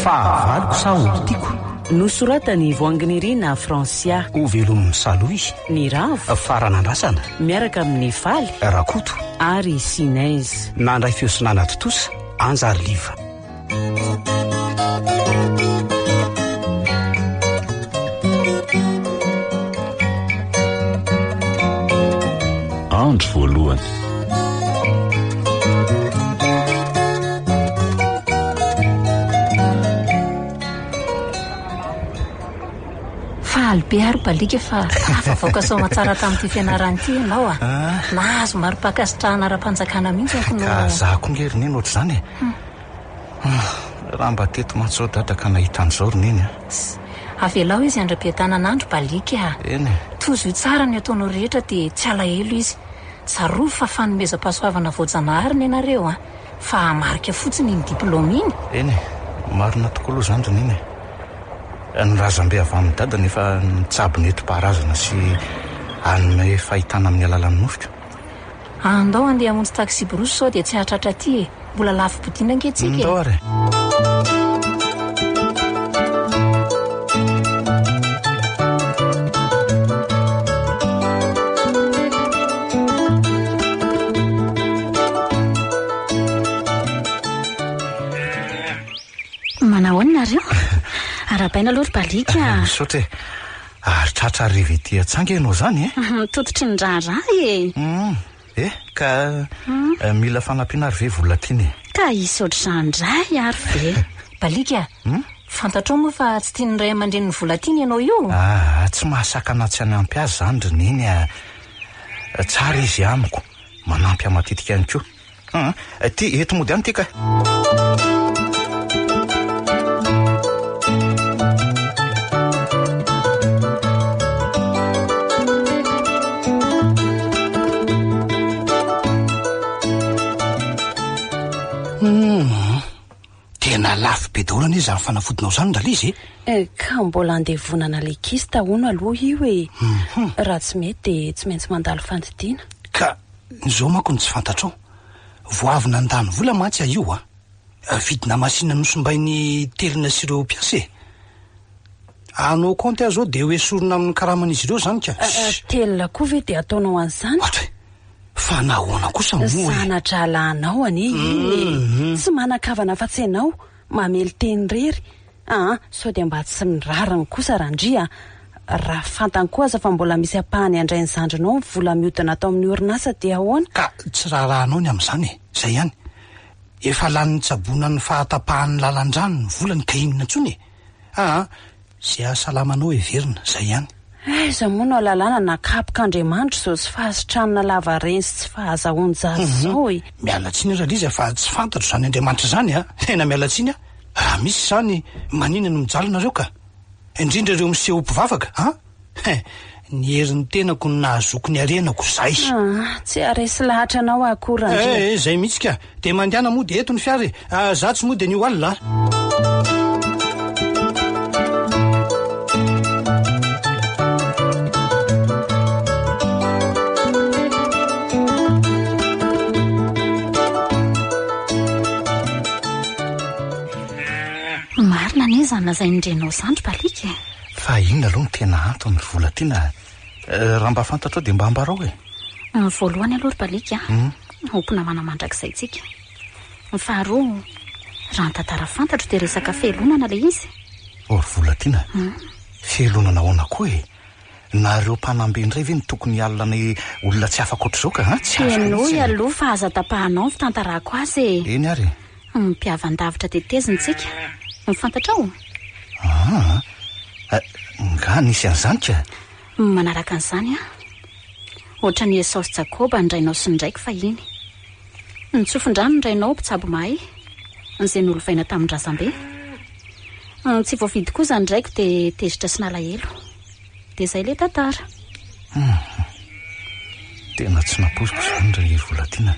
Fahavaloko sa olo tiako. Nosoratany voanginirina Fransia. Ho velomin'ny saloy. Ny ravo. Faranandrasana. Miaraka amin'ny faly. Rakoto. Ary sinaise. Nandray fiosinana totosa. Anjary liva. Andro voalohany. Be ary balika fa afavoaka soma tsara tamin'ity fianaran'ity ianao a. Nahazo mari-pakasitrahana ara-panjakana mihitsy ako no. Ka zahako ngeriny ohatr' zany e. Raha mba teto matso dada ka nahita an'izao roneny a. Avelao izy andram-piatanan'andro balika. Eny e. Tozo io tsara ny ataonao rehetra dia tsy alahelo izy. Tsarovy fa fanomeza-pahasoavana voajanahary ny ianareo a. Fa marika fotsiny ny diplôma iny. Eny e. Marina tokoa aloha zany roneny e. Ny razam-be avy amin'ny dada nefa nitsabo nentim-paharazana sy anome fahitana amin'ny alalan'ny nofika. Andao andeha hamonjy taxi borosy sao dia tsy hahatratra aty e. Mbola lafo bodina ankehitrika e. Ndao ary. Manahoana nareo? Arabaina aloha ry balika. Misaotra e. Aritratra ariva ety atsanga ianao zany e. Tototry ny raharaha e. Ka mila fanampiana ary ve vola tiany e. Ka isotra izany ray ary ve. Balika, fantatrao moa fa tsy tiany ray aman-dreny ny vola tiany ianao io. Tsy mahasakana tsy hanampy azy zany roneny a. Tsara izy amiko. Manampy amatetika ihany koa. Ty eto mody any ty ka. Tena lafo be daolana izy amin'ny fanafodinao zany ndala izy e. Ka mbola andevonana lekista hono aloha io e. Raha tsy mety dia tsy maintsy mandalo fandidiana. Ka zao manko ny tsy fantatrao. Voavy nandany vola mantsy io a. Vidina masina nosombainy telina sy ireo mpiasa e. Anao konty azo dia hoe sorona amin'ny karaman'izy ireo zany ka. Telina koa ve dia ataonao an'izany? Fa nahoana kosa moa e. Sanatra lahanao anie. Tsy manakavana fa tsy ianao mamely teny rery. Sao dia mba tsy mirarany kosa randria. Raha fantany koa aza fa mbola misy apahany andray ny zandrinao ny vola mihodina atao amin'ny orinasa dia ahoana? Ka tsy raharahanao ny amin'izany e. Zay ihany. Efa lany tsabona ny fahatapahany lalan-drano ny volany ka inona intsony e. Zay ahasalamanao everina. Zay ihany. Aiza moa no alalàna nakapok'Andriamanitra zao tsy fahasitranana lava reny sy tsy fahazahoany zaza zao e. Miala tsiny raha liza fa tsy fantatro zany Andriamanitra zany a. Tena miala tsiny a. Misy zany manina no mijaly nareo ka. Indrindra ireo miseho mpivavaka ny herin'ny tenako no nahazoko ny arenako zay. Tsy aresy lahatra anao akorandria. Zay mihitsy ka. Dia mandiana moa dia eto ny fiara e. Zatsy moa dia ny alina. Marina anie zany nazay indrenao zandro balika e. Fa inona aloha ny tena antony vola tiana. Raha mba fantatrao dia mba ambarao e. Voalohany aloha ry balika ompina manamandrakizay tsika. Faharoa raha ny tantara fantatro dia resaka felonana le izy. Ry vola tiana. Felonana ahoana koa e. Nareo mpanambe indray ve ny tokony alina ny olona tsy afaka ohatr'izao ka tsy azo. Teno aloha fa aza tapahanao ny fitantarako azy e. Eny ary. Mpiavan-davitra teteziny tsika. Fantatrao? Nga nisy an'izany ka. Manaraka an'izany ohatra ny Esaosy Jakoba ndrainao sy ndraiky fa iny. Ny tsofin-drano ndrainao mpitsabo mahay. Izay nolovaina tamin'ny razam-be. Tsy voavidy koa zany ndraiky dia tezitra sy nalahelo. Dia izay le tantara. Tena tsy naposiko zany ry vola tiana.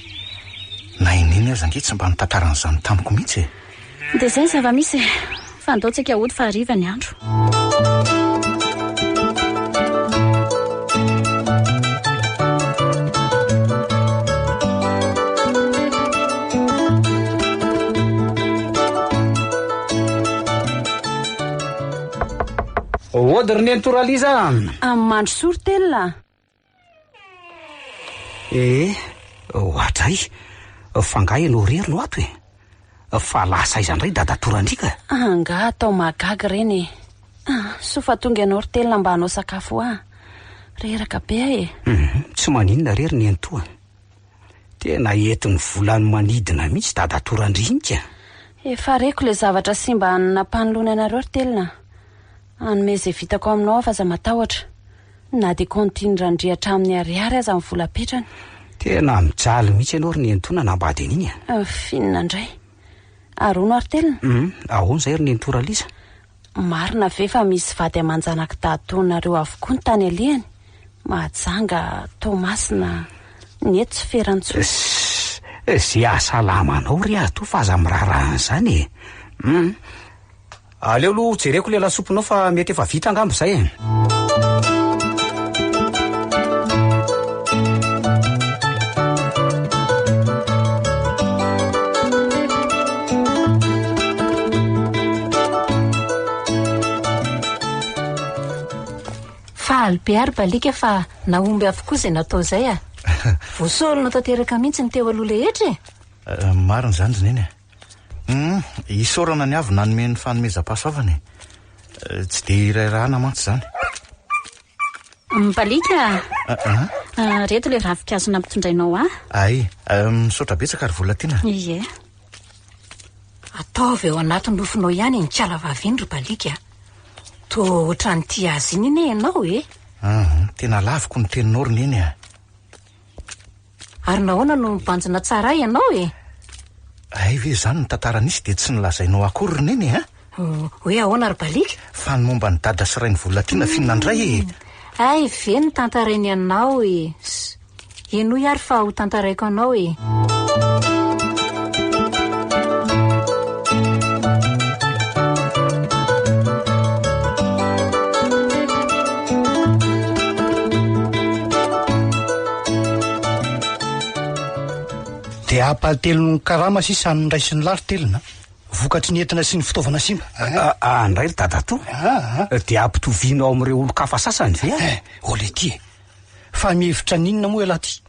Na ininy aza ange tsy mba nitantaran'izany tamiko mihitsy e. Dia izay zava-misy fa andaontsika hody fa hariva ny andro. Odry ny naturalisa amin'ny mandro soritelina. Ohatray fanga ianao rery no ato fa lasa izandray dadatorandrika. Anga atao magaga reny. Sofa tonga ianao ritelina mba hanao sakafo reraka be tsy maninona rery ny antoa. Tena entiny volany manidina mihitsy dadatorandrinika. Efa reko le zavatra simba nampanoloana anareo ritelina. Anome izay vitako aminao afa-za matahotra. Na dia kontinirandrihatra amin'ny ariary aza amin'ny volapetrany. Tena mijaly mihitsy ianao ry ny antona nambady an'iny finina indray. Arono ritelina? Ahoana izay ry ny naturalisa? Marina ve fa misy vady amanjanaka dahatonareo avokoa ny tany alehany? Mahajanga Tomasina ny eto tsy ferantso. Zay ahasalamanao ry ato fa aza mirarahana izany aleo aloha jereko le lasopinao fa mety efa vita angambo izay Fahalybe ary balika fa naomby avokoa izay natao izay voasolona tanteraka mihitsy ny teo aloha rehetra marina izany zineny isorana ny avy nanome ny fanomezam-pahasoavany tsy dia irairahana mantsy izany. Balika reto le ravikazo nampitondrainao ay misaotra betsaka ary vola tiana. Ie ataovy eo anatin'ny nofinao ihany ny kialavavindry balika. To ohatrany tia azy iny ianao tena laviko ny teninao ry neny ary nahoana no mibanjina tsara ianao ay ve izany ny tantara nisy dia tsy nilazainao akory ry neny hoe ahoana ry balika? Fa ny momba ny dada sy ray ny vola tiana finina indray ay ve ny tantarainy anao eno ary fa ho tantaraiko anao dia ampahatelony karama sisa ny ray sy ny laritelina vokatry ny entina sy ny fitaovana simba andray ry dada to dia ampitovianao amin'ireo olo-kafa sasany ve ole ty fa mihevitra ninona moa elaty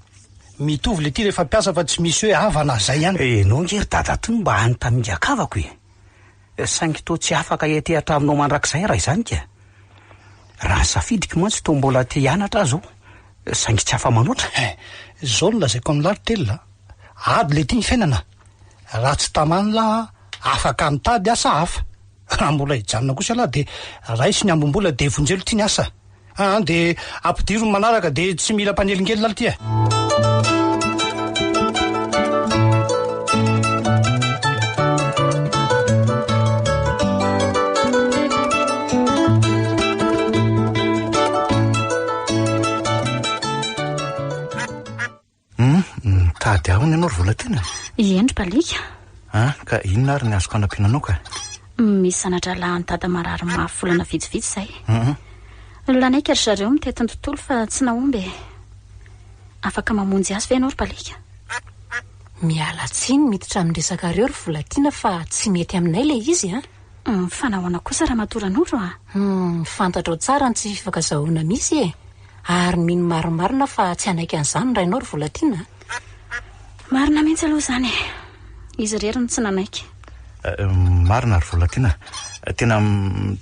mitovy le ty rehefa piasa fa tsy misy hoe avana zay ihany enao ngery dada to mba hanytamingakavako saingy to tsy afaka etehatra aminao mandrakizay raha izany ka raha safidiko mantsy to mbola te hianatra zao saingy tsy afa manoatra zao no lazaiko amin'ny laritelina ady le ty ny fiainana raha tsy tamanila afaka mitady asa hafa raha mbola hijanona kosa lahy dia raisy ny ambom-bola dia vonjelo ty ny asa dia ampidiro ny manaraka dia tsy mila mpanelingely lala ty tady ahony ianao ry vola tena iendry balika ka inona ary ny azoko anampiananao ka misy sanatra lahany dada marary mafy volana vitsivitsy izay lanaika ry zareo mitetiny tontolo fa tsy naomby afaka mamonjy azy ve ianao ry balika? Miala tsiny miditra amin'ny resaka reo ry vola tiana fa tsy mety aminay le izy fanahoana kosa raha matoran'oro fantatrao tsara ny tsy fifakazahoana misy ary mino marimarina fa tsy anaiky an'izany raha ianao ry vola tiana marina mihitsy aloha izany izy reriny tsy nanaiky marina ry vola tiana tena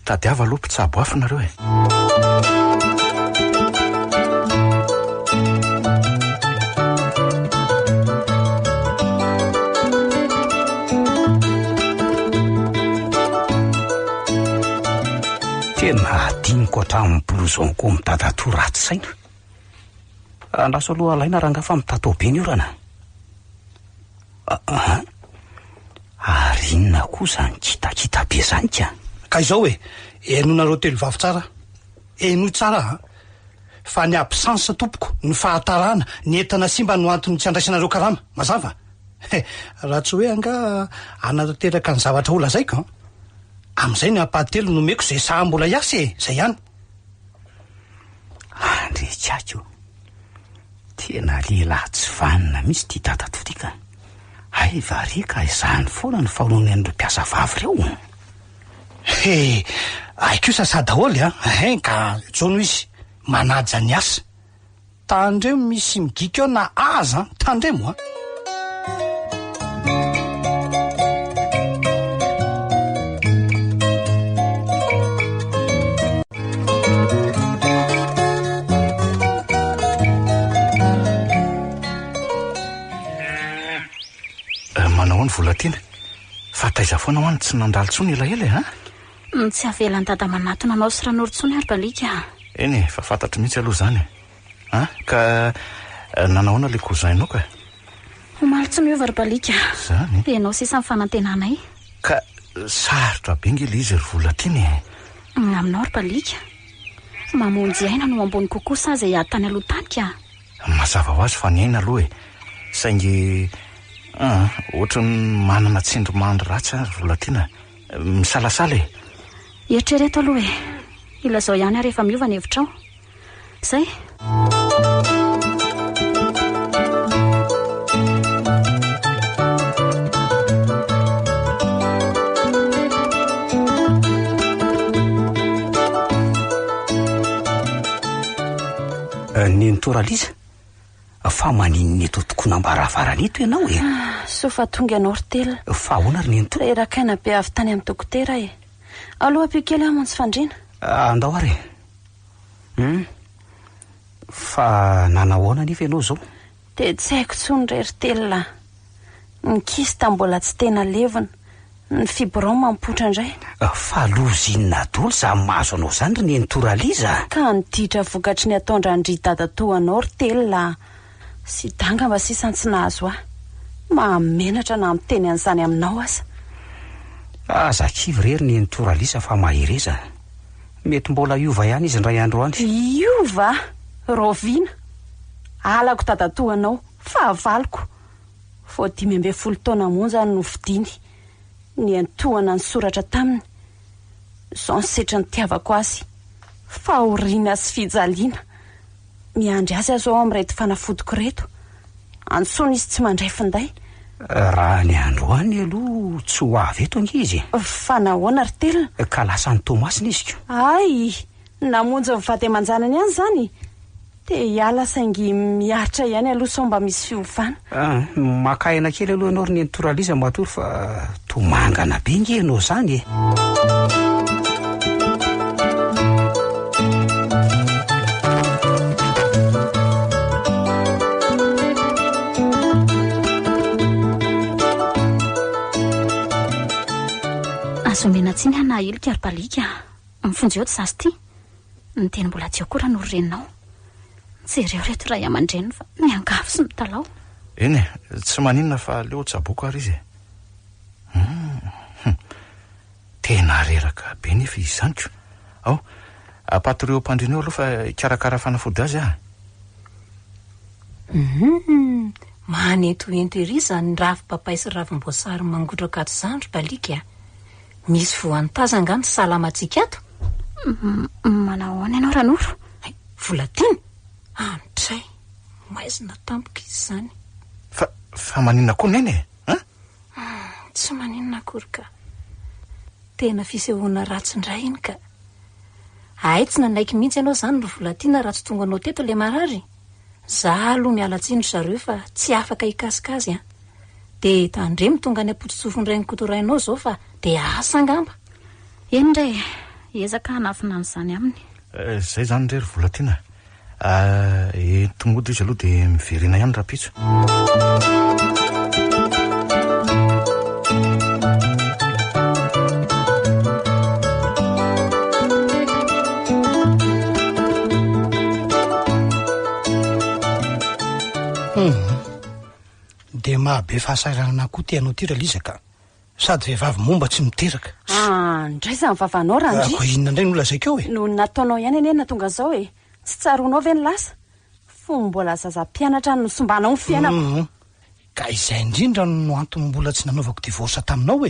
tadiava aloha mpitsabo afo nareo tena adiniko hatramin'ny blouson koa mitadato ratsy saina andraso aloha alaina raha ngafa mitatao be ny orana ary inona kosa ny kitakita be zany ka izao hoe enonareo telo vavy tsara eno tsara fa ny absence tompoko ny fahatarana ny entana simba no antony tsy andraisanareo karama mazava raha tsy hoe anga anatanteraka ny zavatra olazaiko amin'izay ny ampahatelo nomeko zay sahambola iasy zay ihany andrekyako tena lehilahy tsy vanina misy ty tatato ty ka ay varika izany foana ny fahonony an'ireo mpiasa vavy reo Aiko sasa daholo ka jono izy manaja ny asa tandremo misy migika eo na aza tandremo manao ny vola tiana fa taiza foana ho any tsy nandalontsony elaela tsy avelan'ny dada manatona anao sy ran'orontsony ary balika eny fa fantatro mihitsy aloha zany ka nanahoana le kozainao ka omaly tsy miova ry balika zany ianao sisa ny fanantenanay ka sarotra be ngely izy ry vola tiany aminao ry balika mamonjy aina no ambony kokoa sa zay ady tany aloha tany ka mazava ho azy fa ny aina aloha saingy ohatrany manana tsindry mandry ratsy ry vola tiana misalasala eritrereto aloha ilazao ihany ary efa miova ny hevitrao zay ny nitoraliza fa maninny eto tokoa nambaravarany eto ianao so fa tonga ianao ry telo fa ahoana ry nento rerakaina be avy tany amin'ny dokotera aloha pio kely aho montsy fandrina andao ary fa nanahoana nefa ianao zao de tsy haiko tsony rery telona ny kista mbola tsy tena levona ny fibron mampotra indray fa lozinina dolo za mahazo anao zany ry nitoraliza ka niditra vokatry ny ataondra ndry dadatoanao ry telona sy danga mba sisany tsy nahazo mahamenatra na miteny an'izany aminao aza kivy rery ny nitoraliza fa mahereza mety mbola iova ihany izy ndray andro any iova rovina alako dadatoanao fahavaloko 12 taona monjany no vidiny ny antohana ny soratra taminy zao ny setra ny tiavako azy fahoriana sy fijaliana miandry azy azo ao amin'reto fanafodiko reto antsony izy tsy mandray finday raha ny andro any aloha tsy ho avy eto angizy fa nahoana ry telona ka lasa ny tomasina izy ko ay namonjy mivady aman-janany ihany zany de hiala saingy miaritra ihany aloha sao mba misy fiovana makaina kely aloha ianao ry nitoraliza matory fa tomangana be nge ianao zany azomena tsiny ana ilika ary balika mifonjy eo ty zasy ty ny teny mbola tsy akora no reninao tsy ireo reto ray aman-dreny fa miangafo sy mitalao eny tsy maninona fa leo tsaboko ary izy tena reraka be nefa izy zanyko ao apatoreo mpandrina eo aloha fa ikarakara fanafody azy manentoento ery zany ravi-papay sy ravim-boasary mangotrakato zandro balika misy voantazangany salamatsika ato manao any ianao ranoro vola tiny antray maizina tampoka izy zany fa maninona koa neny tsy maninona akory ka tena fisehoana ratsindray iny ka ay tsy nanaiky mihitsy ianao zany ro vola tiana raha tsy tonga anao teto le marary za aloha mialatsindro zareo fa tsy afaka hikasikazy de tandremo tonga ny apotsitsofony ray ny kotorainao zao fa de asa angamba eny ndray ezaka hanafina an'izany aminy zay zany ndray ry vola tiana tongody izy aloha de miverina ihany rapitso de mahabe fahasairana koa tianao ty ralizaka sady vehivavy momba tsy miteraka ndray za mivavanao randry ko inona ndray nolazaikeo no nataonao ihany eny na tonga zao tsy tsaronao ve ny lasa fo mbola zaza-pianatra no sombanao ny fiainako ka izay indrindra no antony mbola tsy nanaovako divorsa taminao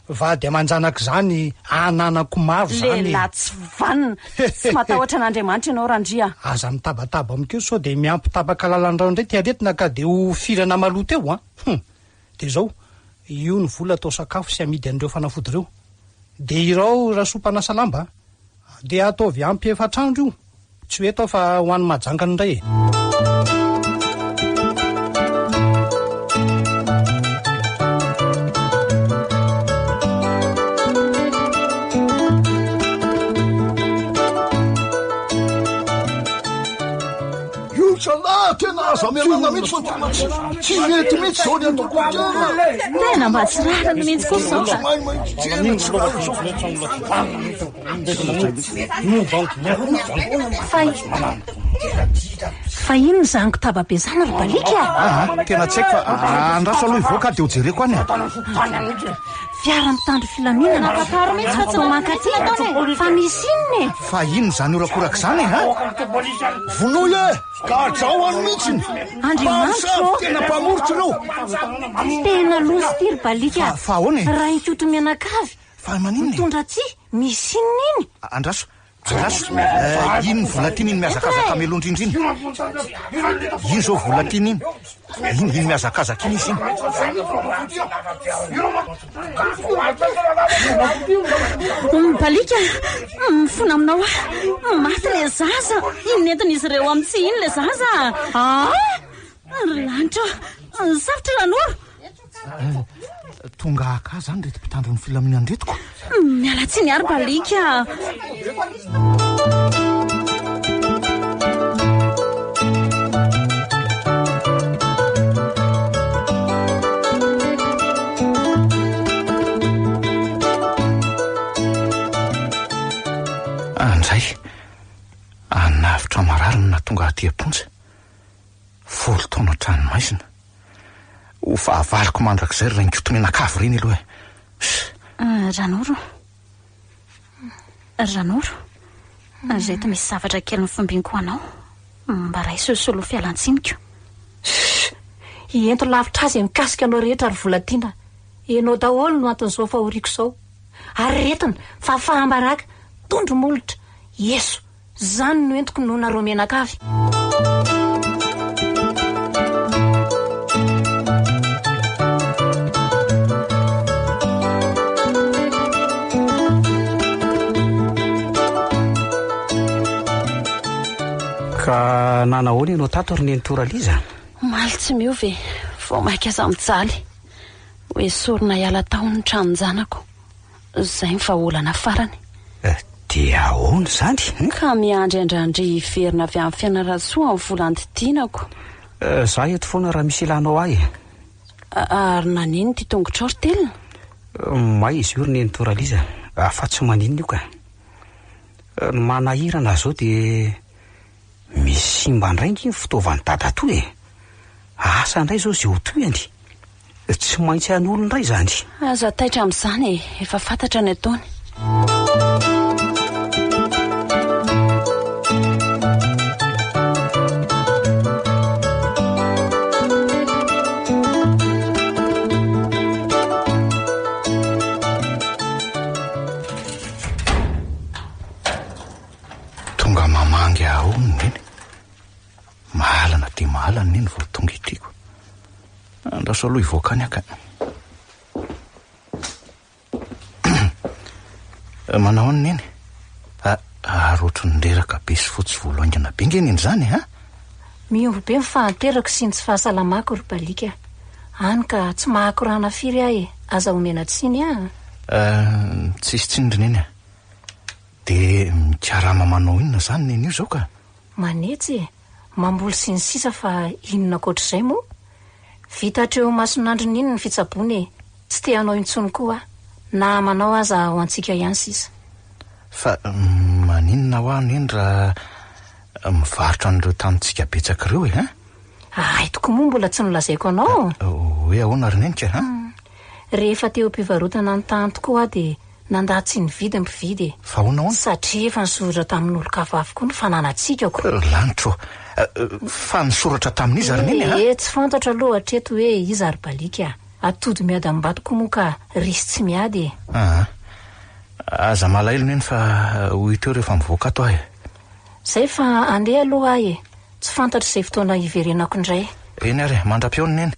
vady aman-janaka zany ananako maro zany lela tsy vanina tsy matahotra an'Andriamanitra ianao randria aza mitabataba amikeo sao de miampitabaka lalandrao ndray tiaretina ka de ho firana maloto eo de zao io ny vola atao sakafo sy amidy an'ireo fanafody ireo de irao rasopana salamba de ataovy ampy efatrandro io tsy hoe atao fa ho an'ny majangana indray tena aza mialana mihitsy fa tena tsy mety mihitsy zao ny atoko tena mba tsy rarany mihitsy kosa fa ino ny zaniko tababe zany ry balika tena tsy haiko fa andraso aloha ivoaka de ho jereko any fiara mitandro filaminana nakataro mihitsy fa tsy mankaty fa misy inony fa ino zany orakoraka zany vonoy ka zao any mihitsiny andriamanitro tena mpamorotry reo tena losy ty ry balika fa ahoana raha inkoto mianakavy fa maninona mitondra ty misy inona iny andraso ino ny volatiny iny miazakazaka melondrindra iny ino zao volatiny iny ino miazakazaka iny izy iny balika mifona aminao maty le zaza inentin'izy ireo amitsy iny le zaza lanitra sarotra ranoro tonga aka zany rety mpitandro ny filaminana ndretiko miala tsy ny ary balika andray anavitra marariny na tonga aty aponja folo taona tranomaizina ho fahavaloko mandrak'izay ry rainkotomenakavy reny aloha ranoro zay to misy zavatra kely ny fombiniko anao mba ray solosolo fialan-tsiniko iento lavitra azy mikasika anao rehetra ry volatiana enao daholo no anton'izao fahoriko zao ary retina fa fahambaraka tondro molotra yeso zany no entiko no naromenakavy ka nanahoana ianao tato ry nentoraliza maly tsy miovy vao maika aza mijaly hoe sorona hiala taony tranonjanako zay mifaolana farany dia ahoana zany ka miandryandrandry verina avy amin'ny fianarasoa amin'ny volanditinako za eto foana raha misy ilanao ahy ary nanino ty tongotra ry telina may izy io ry nentoraliza fa tsy maninona io ka manahirana zao de misy simba ndraingy fitaovan'ny dada toy asa ndray zao zay ho toyany tsy maintsy an'olo ndray zany aza taitra amin'izany efa fantatra ny ataony tonga mamangy aho neny mahalana de mahalana neny vao tonga itriko andraso aloha ivoaka any aka manao any neny aroatra nyreraka be sy fotsy voaloangana be ngeneny zany miombo be mifahanterako sy ny tsy fahasalamako ry balika any ka tsy mahakorana firy ahy aza omena tsiny tsisy tsindry neny de mikarama manao inona zany neny io zao ka manetsy mamboly sy ny sisa fa inona koatr'izay moa vitatreo masonandro n'inona ny fitsabony tsy te hanao intsony koa na manao aza ho antsika ihany sisa fa maninona ho any eny raha mivarotra an'ireo tanitsika betsaka ireo aitoko moa mbola tsy nolazaiko anao hoe ahoana ry nenika rehefa teo am-pivarotana ny tany tokoa de nandatsy ny vidy mpividy fa ahoana ahoana satria efa nisoratra tamin'olo-kavavy koa ny fananatsikako lanitro fa nisoratra tamin'izy ary neny tsy fantatra aloha hatreto hoe iza ry balika atody miady am'batoko moa ka risy tsy miady aza malailo neny fa ho iteo rehefa mivoaka ato ahy zay fa andeha aloha ahy tsy fantatra izay fotoana hiverenako indray eny ary mandra-piony neny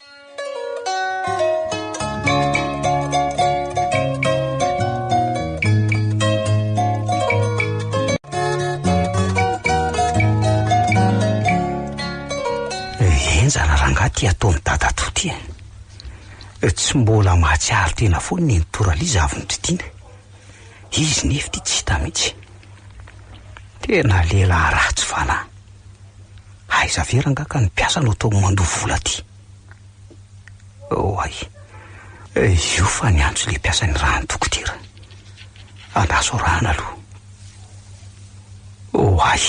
ty ataony dada to ty tsy mbola mahatsiaro tena foana ny Toraliza avy nodidina. Izy nefa ty tsy hita mihitsy. Tena lehilahy ratsy fanahy. Aiza vera ngaka ny mpiasa no atao mandovo vola ty. Oay, io fa ny antso le mpiasa ny raha ny dokotera. Andaso rana aloha. Oay,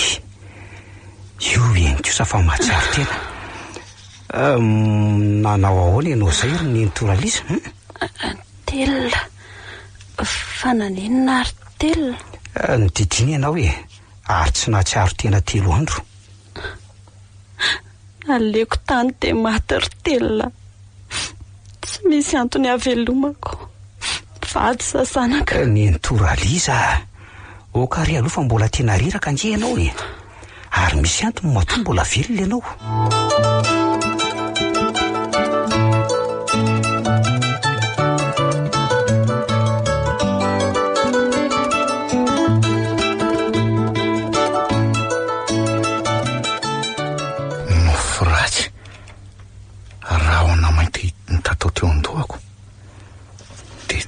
io eny kosa fa mahatsiaro tena. Nanao ahoana ianao zay ry ny Toraliza? Telina. Fananenina ary telina. Nodidina ianao ary tsy nahatsiaro tena 3 andro. Aleko tany de maty ry telina. Tsy misy antony havelomako. Vady sasanaka. Ny Toraliza, okary aloha fa mbola tena riraka nge ianao ary misy antony mahatonga mbola velona ianao.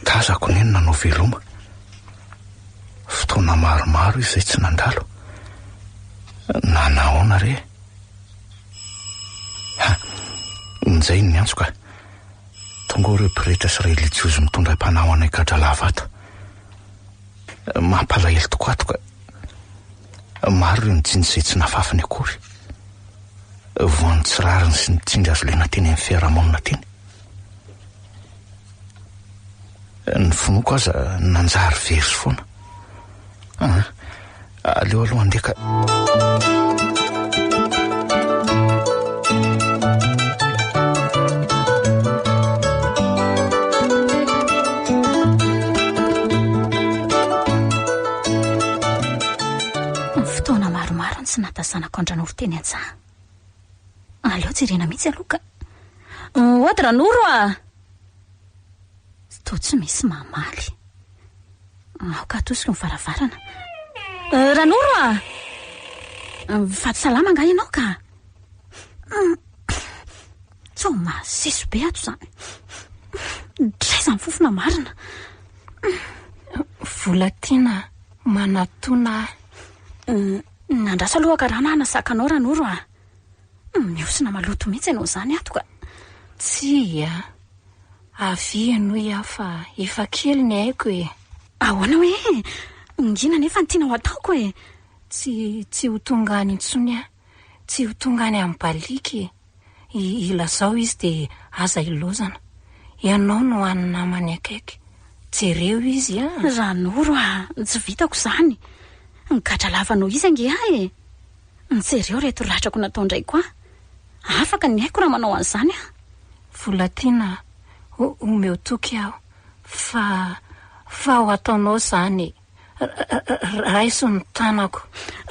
Tazako neny nanao veloma. Fotoana maromaro izay tsy nandalo. Nanaona re. Nzay ny antso ka. Tonga ireo pretra sy religiozy mitondra mpanao anay Kadralavato. Mampalahelo tokoa ato ka. Maro ireo nijiny izay tsy nafafany akory. Voan'ny tsirariny sy nitindry azo lena teny amin'ny fiarahamonina teny. Ny fonoko aza nanjary versy foana. Aleo aloha andeka. Fotoana maromaro tsy natasanako andranoro teny an-tsaha. Aleo jerena mihitsy aloha ka. Oatra Ranoro a. Tsy misy mamaly. Aoka atosiko ny varavarana. Ranoro a. Vady salama nga ianao ka. Tsao maseso be ato zany. Draiza ny fofona marina. Vola tiana manatona. Nandrasa aloha karana nasakanao Ranoro a. Miosina maloto mihitsy ianao zany ato ka. Tsy avy anoia fa efa kely ny haiko Ahoana hoe? Ngina nefa ny tiana ho ataoko Tsy ho tonga any intsony tsy ho tonga any amin'ny baliky. Ilazao izy de aza ilozana. Ianao no any namany akaiky. Jereo izy Ranoro tsy vitako zany. Kadralavanao izy ange Jereo reto ratrako natao ndray koa. Afaka ny haiko raha manao an'izany Vola tiana omeo toky aho fa ho ataonao zany raiso ny tanako.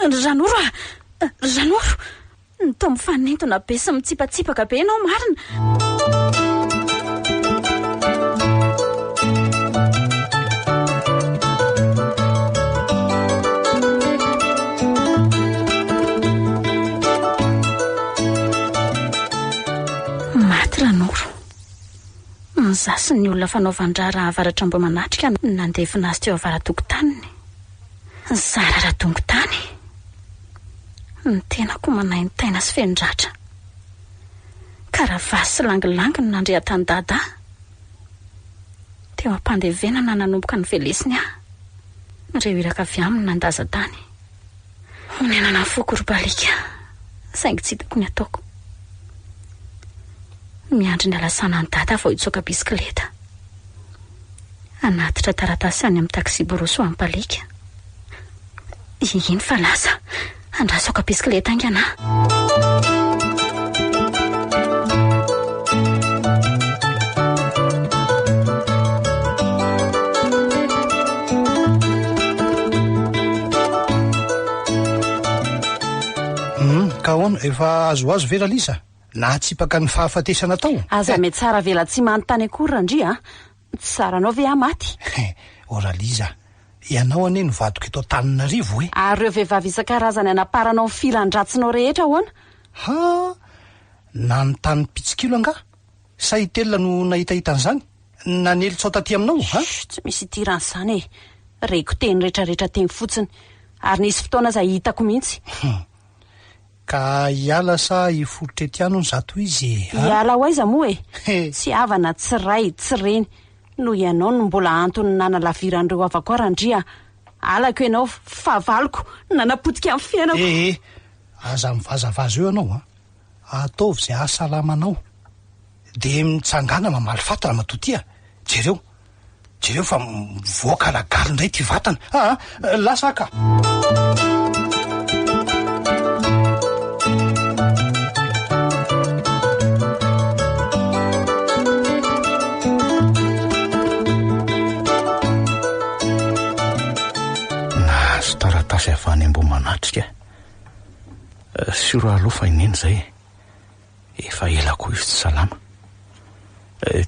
Ranoro nitao mifanentona be sy mitsipatsipaka be ianao marina. Maty Ranoro. Zasy ny olona fanaovan-drara avaratra mbo manatrika nandevina azy teo avaran-tokotaniny. Zara tongotany. Ny tenako manainy taina sy fendratra. Karavasy sy langilangy no nandrehan-tany dada. Teo am-pandevenana nanomboka ny velesiny Reo iraka avy aminy nandaza tany. Onenana foko robalika. Saingy tsy hitako ny ataoko. Miandry ny alasana ny dada vao hitsoka bisikileta. Anatitra taratasy any amin'ny taxi boroso amin'ny palika. Iny fa lasa. Andrasoka bisikileta angy ana. Ka hoana efa azoazo vera Lisa. Na tsipaka ny fahafatesana tao. Aza me tsara vela tsy manontany akory Randria. Tsaranao ve maty? Ora Liza, ianao ane no vadoka eto Antananarivo Ary ireo vehivavy isan-karazany anaparanao ny filan-dratsinao rehetra hoana? na ny tany pitsikilo anga sa itelona no nahitahitan'izany na nely tsaotaty aminao a tsy misy itiran'izany reko teny rehetrarehetra teny fotsiny ary nisy fotoana zay hitako mihitsy ka hiala sa hiforotra ety ano ny zato izy hiala ho aiza moa tsy havana tsiray tsy reny no ianao no mbola antony nanalaviran'ireo avako arandria alako ianao favaliko nanapotika amin'ny fiainako aza mivazavaza eo ianao ataovy zay ahasalamanao de mitsangana mamaly fatana matotia jereo fa mivoaka lagaly indray ty vatana lasaka nahazo taratasy avany ambo manatrika siro aloha fa ineny zay efa elako izy tsy salama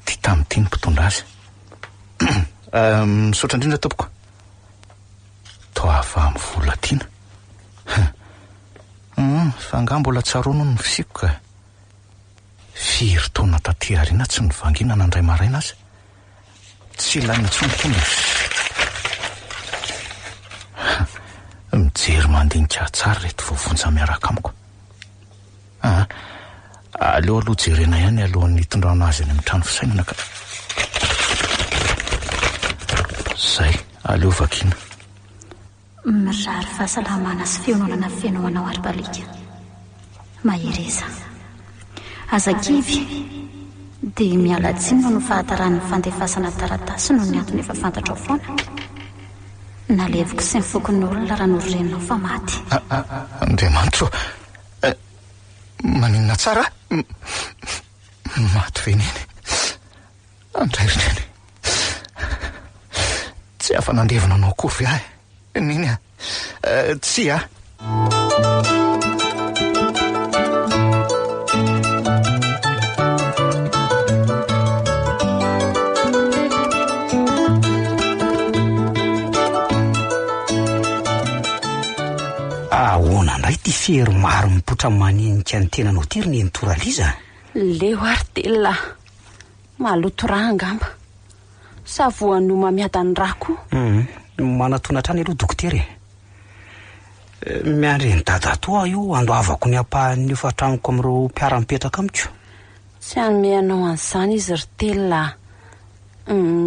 ty tamin'ny ty ny mpitondra azy misaotra indrindra tompoko to ava amin'ny vola tiana fa nga mbola tsarono ny fisiko ka firy taona taty ariana tsy nivangina nandray maraina azy tsy ilaina tsombotomba mijery mandinika tsara reto vovonja miaraka amiko aleo aloha jerena ihany alohan'ny hitondrano azy any amin'ny trano fisainana ka zay aleo vakina mirary fahasalamana sy fiononana fiainoanao ary-balika mahireza azakivy dia miala tsiny no fahatarany fandefasana taratasy no ny antony efa fantatra ao foana naleviko sy mifokony olona raha norenao fa maty andriamanitro maninona tsara maty veneny andrairineny tsy afa nandevina anao kory ahy niny tsy ahoana ndray ty fery maro mipotra maninika ny tenanao ty ry ny toraliza leo ary telona maloto raha angamba sa voan'ny mamiadany rako manatonatrany aloha dokotera miandry ny dada toa io andoavako ny ampahan'ny efatranoko amin'ireo mpiara-mipetraka amiko tsy anome anao an'izany izy ry telona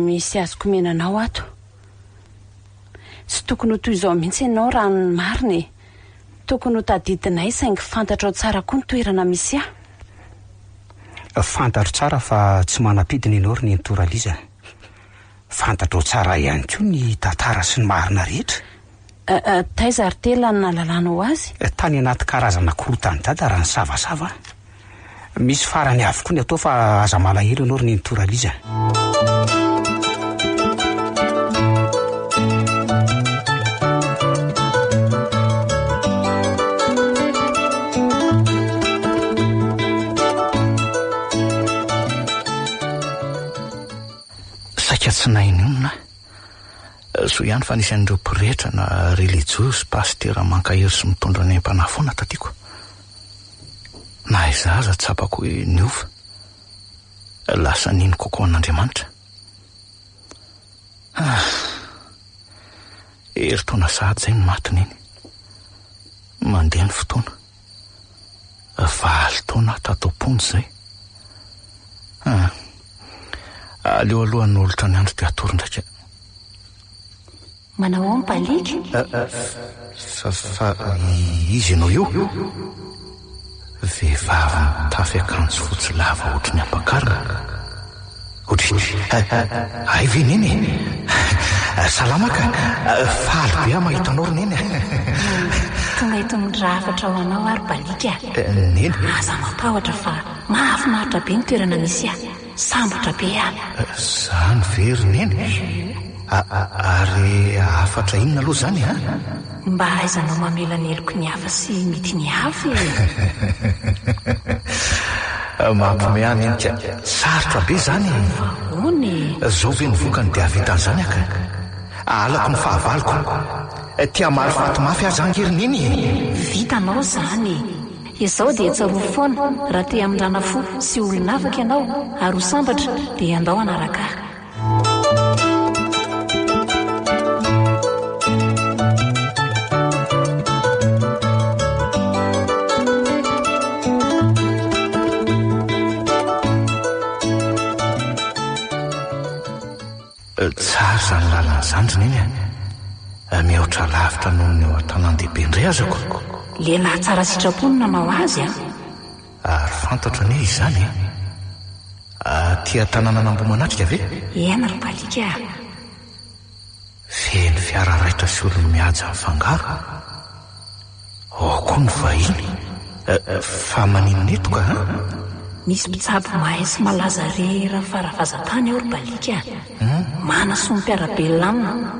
misy azoko menanao ato tsy tokony ho toy izao mihitsy ianao raha ny mariny tokony ho tadidinay saingy fantatro tsara koa ny toerana misy fantatro tsara fa tsy manapidina ianao ry ny toraliza fantatro tsara ihany koa ny tantara sy ny marina rehetra taiza ry telona ny nahalalànao azy tany anaty karazana korotany dada raha ny savasava misy farany avokoa ny atao fa aza malahelo ianao ry ny toraliza tsy nainonina so ihany fa nisy an'ireo mpirehetra na relijiosy pastera mankahery sy mitondra ny ampanafoana tatiako na izaza tsapako hoe niova lasa nino kokoa an'Andriamanitra herintaona sahady zay ny matiny iny mandeha ny fotoana 20 taona tato-ponjy zay aleo alohan'ny olotra ny andro ty atory ndraika manao ao mipalika fa izy ianao io vehivavy mitafy akanjo fotsy lava ohatry ny ampakarina otry ay ve neny salamaka faly be aho mahitanao ry neny tonga eto midrafatra ao anao ary balika neny aza matahotra fa mahafinaritra be ny toerana misy sambatra be zany very neny ary afatra inona aloha zany mba aizanao mamela ny eloko ny hafa sy mity ny hafa mampomehany enika sarotra be zany ony zao ve nivoka ny diavitan'izany aka alako ny fahavaliko tia maro faty mafy azy angeriny iny vitanao zany izao dia tsaro foana raha te amindrana fo sy olona afaka ianao ary ho sambatra dia andao anaraka tsara zany lalana zandrina iny mihoatra lavitra noho ny eo an-tanan-dehibe indray azako lehilahy tsara sitraponina nanao azy ary fantatra ny izany tia tanàna nambo-manatrika ve ena ry balika feno fiara raitra sy olony mihaja mifangaro ao koa ny vahiny fa maninona etoka misy mpitsabo mahay sy malaza rera faravazantany ao ry balika manasompiarabelona amina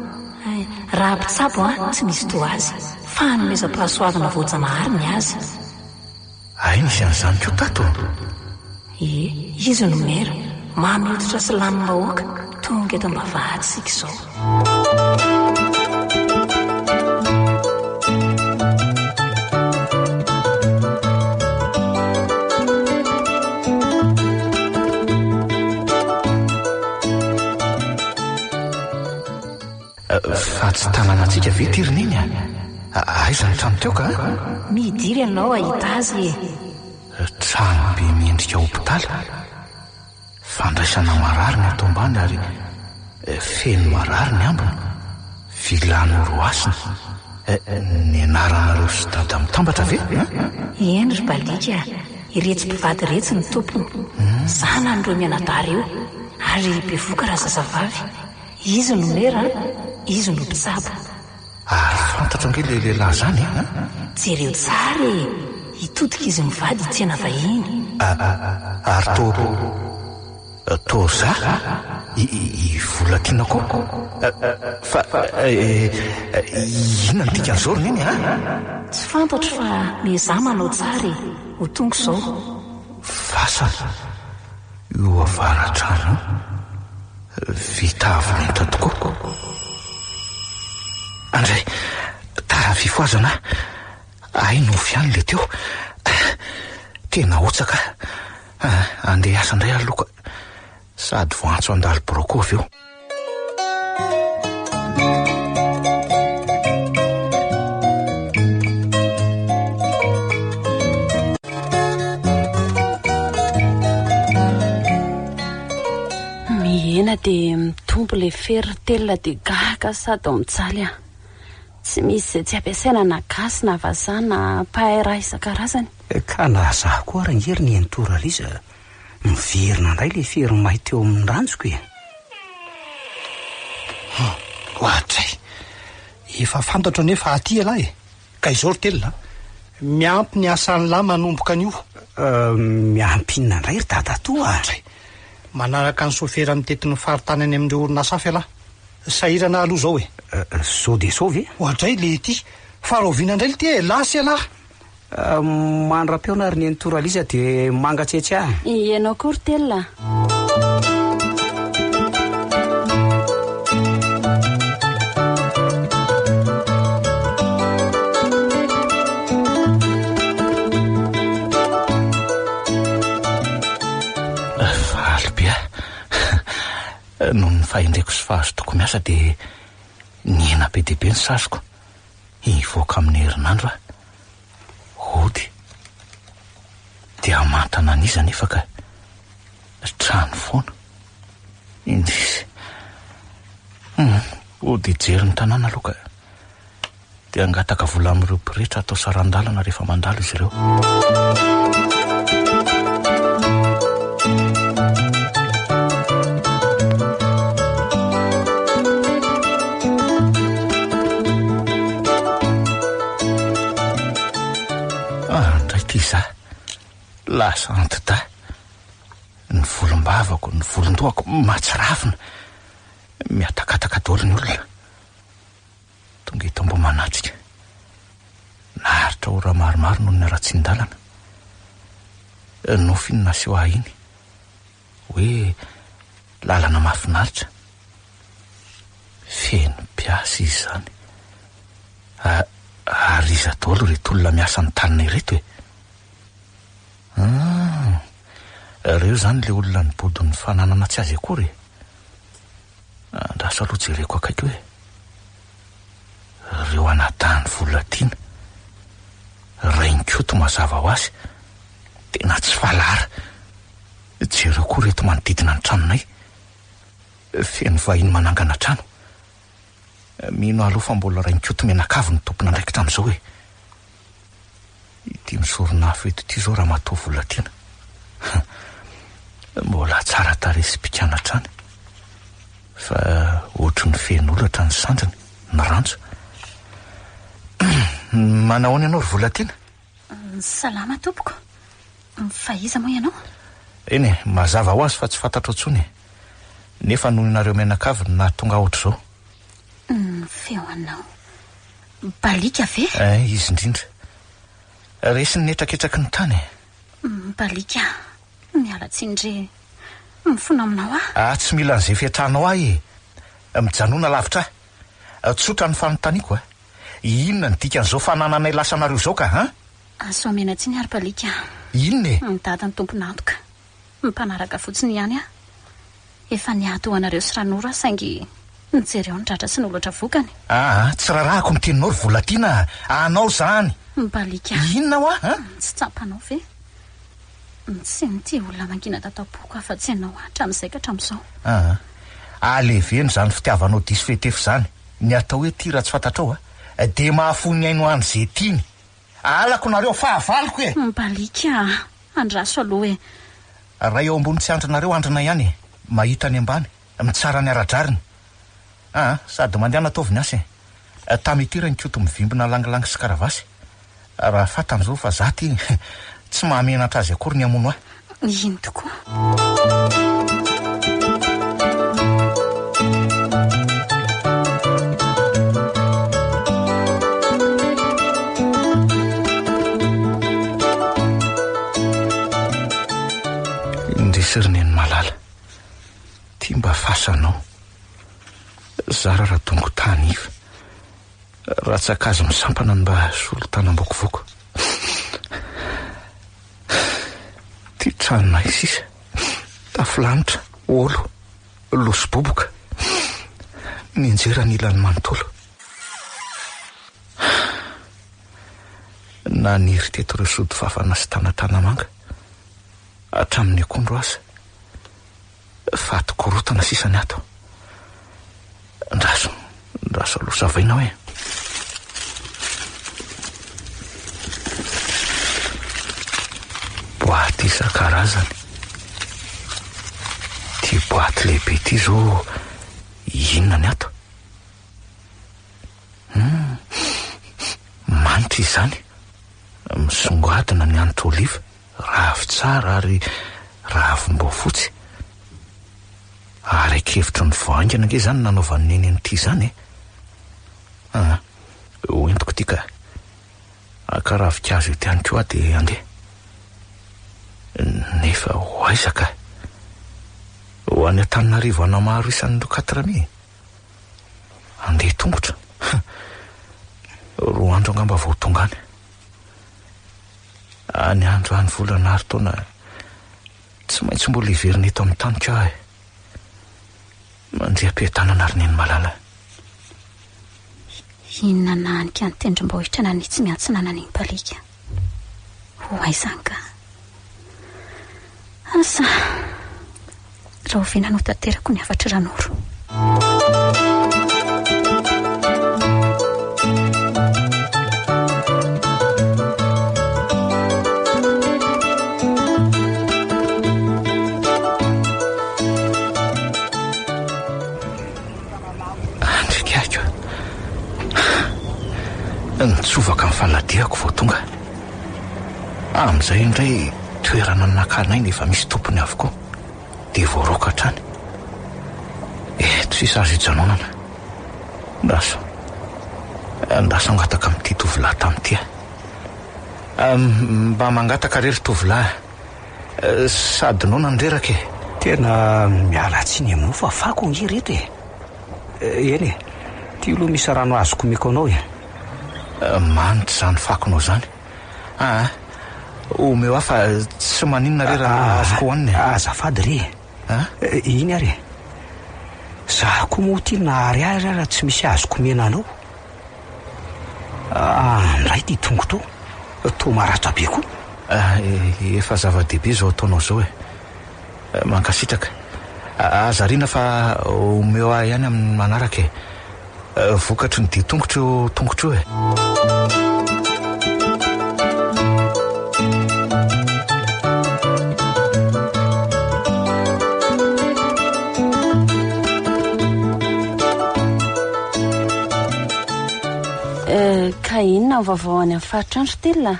raha mpitsabo tsy misy to azy fa nomezam-pahasoavana voajanahary ny azy ainy izy an'izany ko tato izy nomera mamiditra sy lanin'ny vahoaka tonga eto mbavahady sika izao fa tsy tanànatsika ve tirina iny aiza ny trano teo ka midiry ianao ahita azy trano be miendrika hopitaly fandraisana marary ny ato ambany ary feno marary ny ambony vilany roasina ny anaranareo sy dada mitambatra ve eny ry balika iretsy mpivady retsy ny tompony zana nyreo mianadary eo ary bevoka raha zazavavy izy nomera izy no mpitsabo ary fantatra nge le lehilahy zany jereo tsara hitodika izy mivady tsena vahiny ary to za vola tianako fa inona ny tika zorona iny tsy fantatro fa meza manao tsara ho tonga izao vasa io avaratrano vita avonitra tokoa andray tara fifoazana ay no fiany le teo tena otsaka andeha asa indray aloka sady voantso andalo brokov eo mihena dia mitombo le feritelina dia gaka sady ao mijaly tsy misy zay tsy ampiasaina na gasy na vazana pahay raha isan-karazany ka na zaho koa rangery ny entoraliza miverina indray le fery mahay teo amin'ny ranjoko ohatray efa fantatra nefa aty alahy ka izao ry telona miampy ny asan'ny lahy manomboka an'io miampinina indray ry dadatoa ohatray manaraka ny sofera mitetin'ny faritany any amin'ireo orina safy alahy sahirana aloha zao zao de zao ve ohatray le ty faroviana indray le ty lasy alahy mandra-peona ary ny entoraliza dia mangatsetsy ianao koa ry telona valybea noho ny fahindraiko sy fahazotoko miasa dia niena be dehibe ny sazoko hivoaka amin'ny herinandro ody dia mantana an'iza nefa ka trano foana indrisy ody jery ny tanàna aloha ka dia angataka vola amin'ireo mpirehetra atao sarandalana rehefa mandalo izy ireo za lasa antida ny volom-bavako ny volon-dohako matsiravina miatakataka daholo ny olona tonga hita mbo manatrika naharitra ora maromaro noho ny ara-tsindalana nofiny naseho ahy iny hoe lalana mahafinaritra feno mpiasa izy zany ary iza daholo reto olona miasa ny tanina ireto reo zany le olona ny bodin'ny fananana tsy azy akory. Andraso aloha jereko akaiky hoe reo anadahany volatiana rainkoto mazava ho azy tena tsy falara. Jereo koa reto manodidina ny tranonay feno vahiny manangana trano. Mino aloha fa mbola rainkoto menakavy ny tompona ndraikitra am'izao hoe ity misorona afo eto ity zao raha matoa volatiana. Mbola tsara taresy pikana trany fa ohatry ny fen'olatra ny sandriny ny rantso. Manahoana ianao ry volatiana? Salama tompoko. Faiza moa ianao? Eny e, mazava ho azy fa tsy fantatro intsony. Nefa noho nareo menakavy na tonga ohatr' zao. Feo anao balika ve? Izy indrindra resy ny netraketraky ny tany. Balika miala tsindre mifona aminao tsy mila n'izay fiatranao ahy mijanona lavitra tsotra ny fanontaniako inona ny dikan'izao fanananay lasanareo zao ka aso amena tsy ny ary balika. Inona e? Midady ny tomponatoka mimpanaraka fotsiny ihany efa niato anareo sy ranora saingy nijery ao ny dratra sy nolotra vokany. Tsy rarahako ny teninao ry volatiana. Anao zany balika. Inona ho tsy tsapanao ve? Tsy nity olona mangina tatapoko afa-tsy ianao hatramin'izay ka hatramin'izao. Aleveno zany fitiavanao diso fetefo zany. Ny atao hoe ty raha tsy fantatrao de mahafony aino any zay tiany. Alako nareo fahavaloko e. Balika andraso aloha e. Raha eo ambony tsy andrinareo andrina ihany mahita ny ambany mitsara ny aradrariny. Sady mandeha nataoviny asy tamy ity rainkoto mivimbina langilangy sy karavasy. Raha fatan'izao fa zaty tsy mahamenatra azy akory ny amono ino tokoa. Indrisiriny ny malala ty mba fasanao zara raha dongo tany iva raha tsakazy misampana mba solon-tanam-bokovoko. Ty tranonay sisa tafilanitra olo loso boboka mienjera ny ilan'ny manontolo. Naniry teto reo sody fafana sy tanatanamanga hatramin'ny akondro aza fatokorotana sisany ato. Ndraso aloha zavaina hoe boaty isan-karazany. Ty boaty lehibe ty zao inona ny ato? Manitra izany misongadina ny anitra oliva ravy tsara ary ravim-boafotsy. Araikevitra ny voangana nge zany nanaovan'ny neneny ty zany hoentiko ty ka akaravikazo ety any koa de andeha. Nefa hoaizaka ho any Antananarivo ana maro isan'ireo 4 andeha tongotra. Roa andro angamba vao tonga any andro any volana ary taona tsy maintsy mbola iverina eto amin'ny tany ka mandria-piatanana ary neny malala. Inona nahanika ny tendrom-bohitra na ny tsy miantsinana ny balika ho aizany ka asa raha ovena no tanterako ny afatry ranoro. Nitsovaka ny faladiako vao tonga am'izay indray toerana nakanay nefa misy tompony avokoa de voaroka trany tsisy azo ijanonana. Ndaso angataka amin'ity tovolahy tamin'ity mba mangataka rery tovolahy sady nona nreraka tena miala tsiny aminao fa fako ngy reto eny ty aloha misy rano azoko miko anao manitra zany fakonao zany omeo afa tsy maninona re raha azoko hoaniny azafady re iny ary za koa moa ty nahary azy raha tsy misy azoko mena anao ndray ty tongoto to maratra be koa efa zava-dehibe zao ataonao zao mankasitraka azariana fa omeo ahy ihany amin'ny manaraka vokatry ny tongotra eo ka inona vaovao any amin'ny faritrandro tela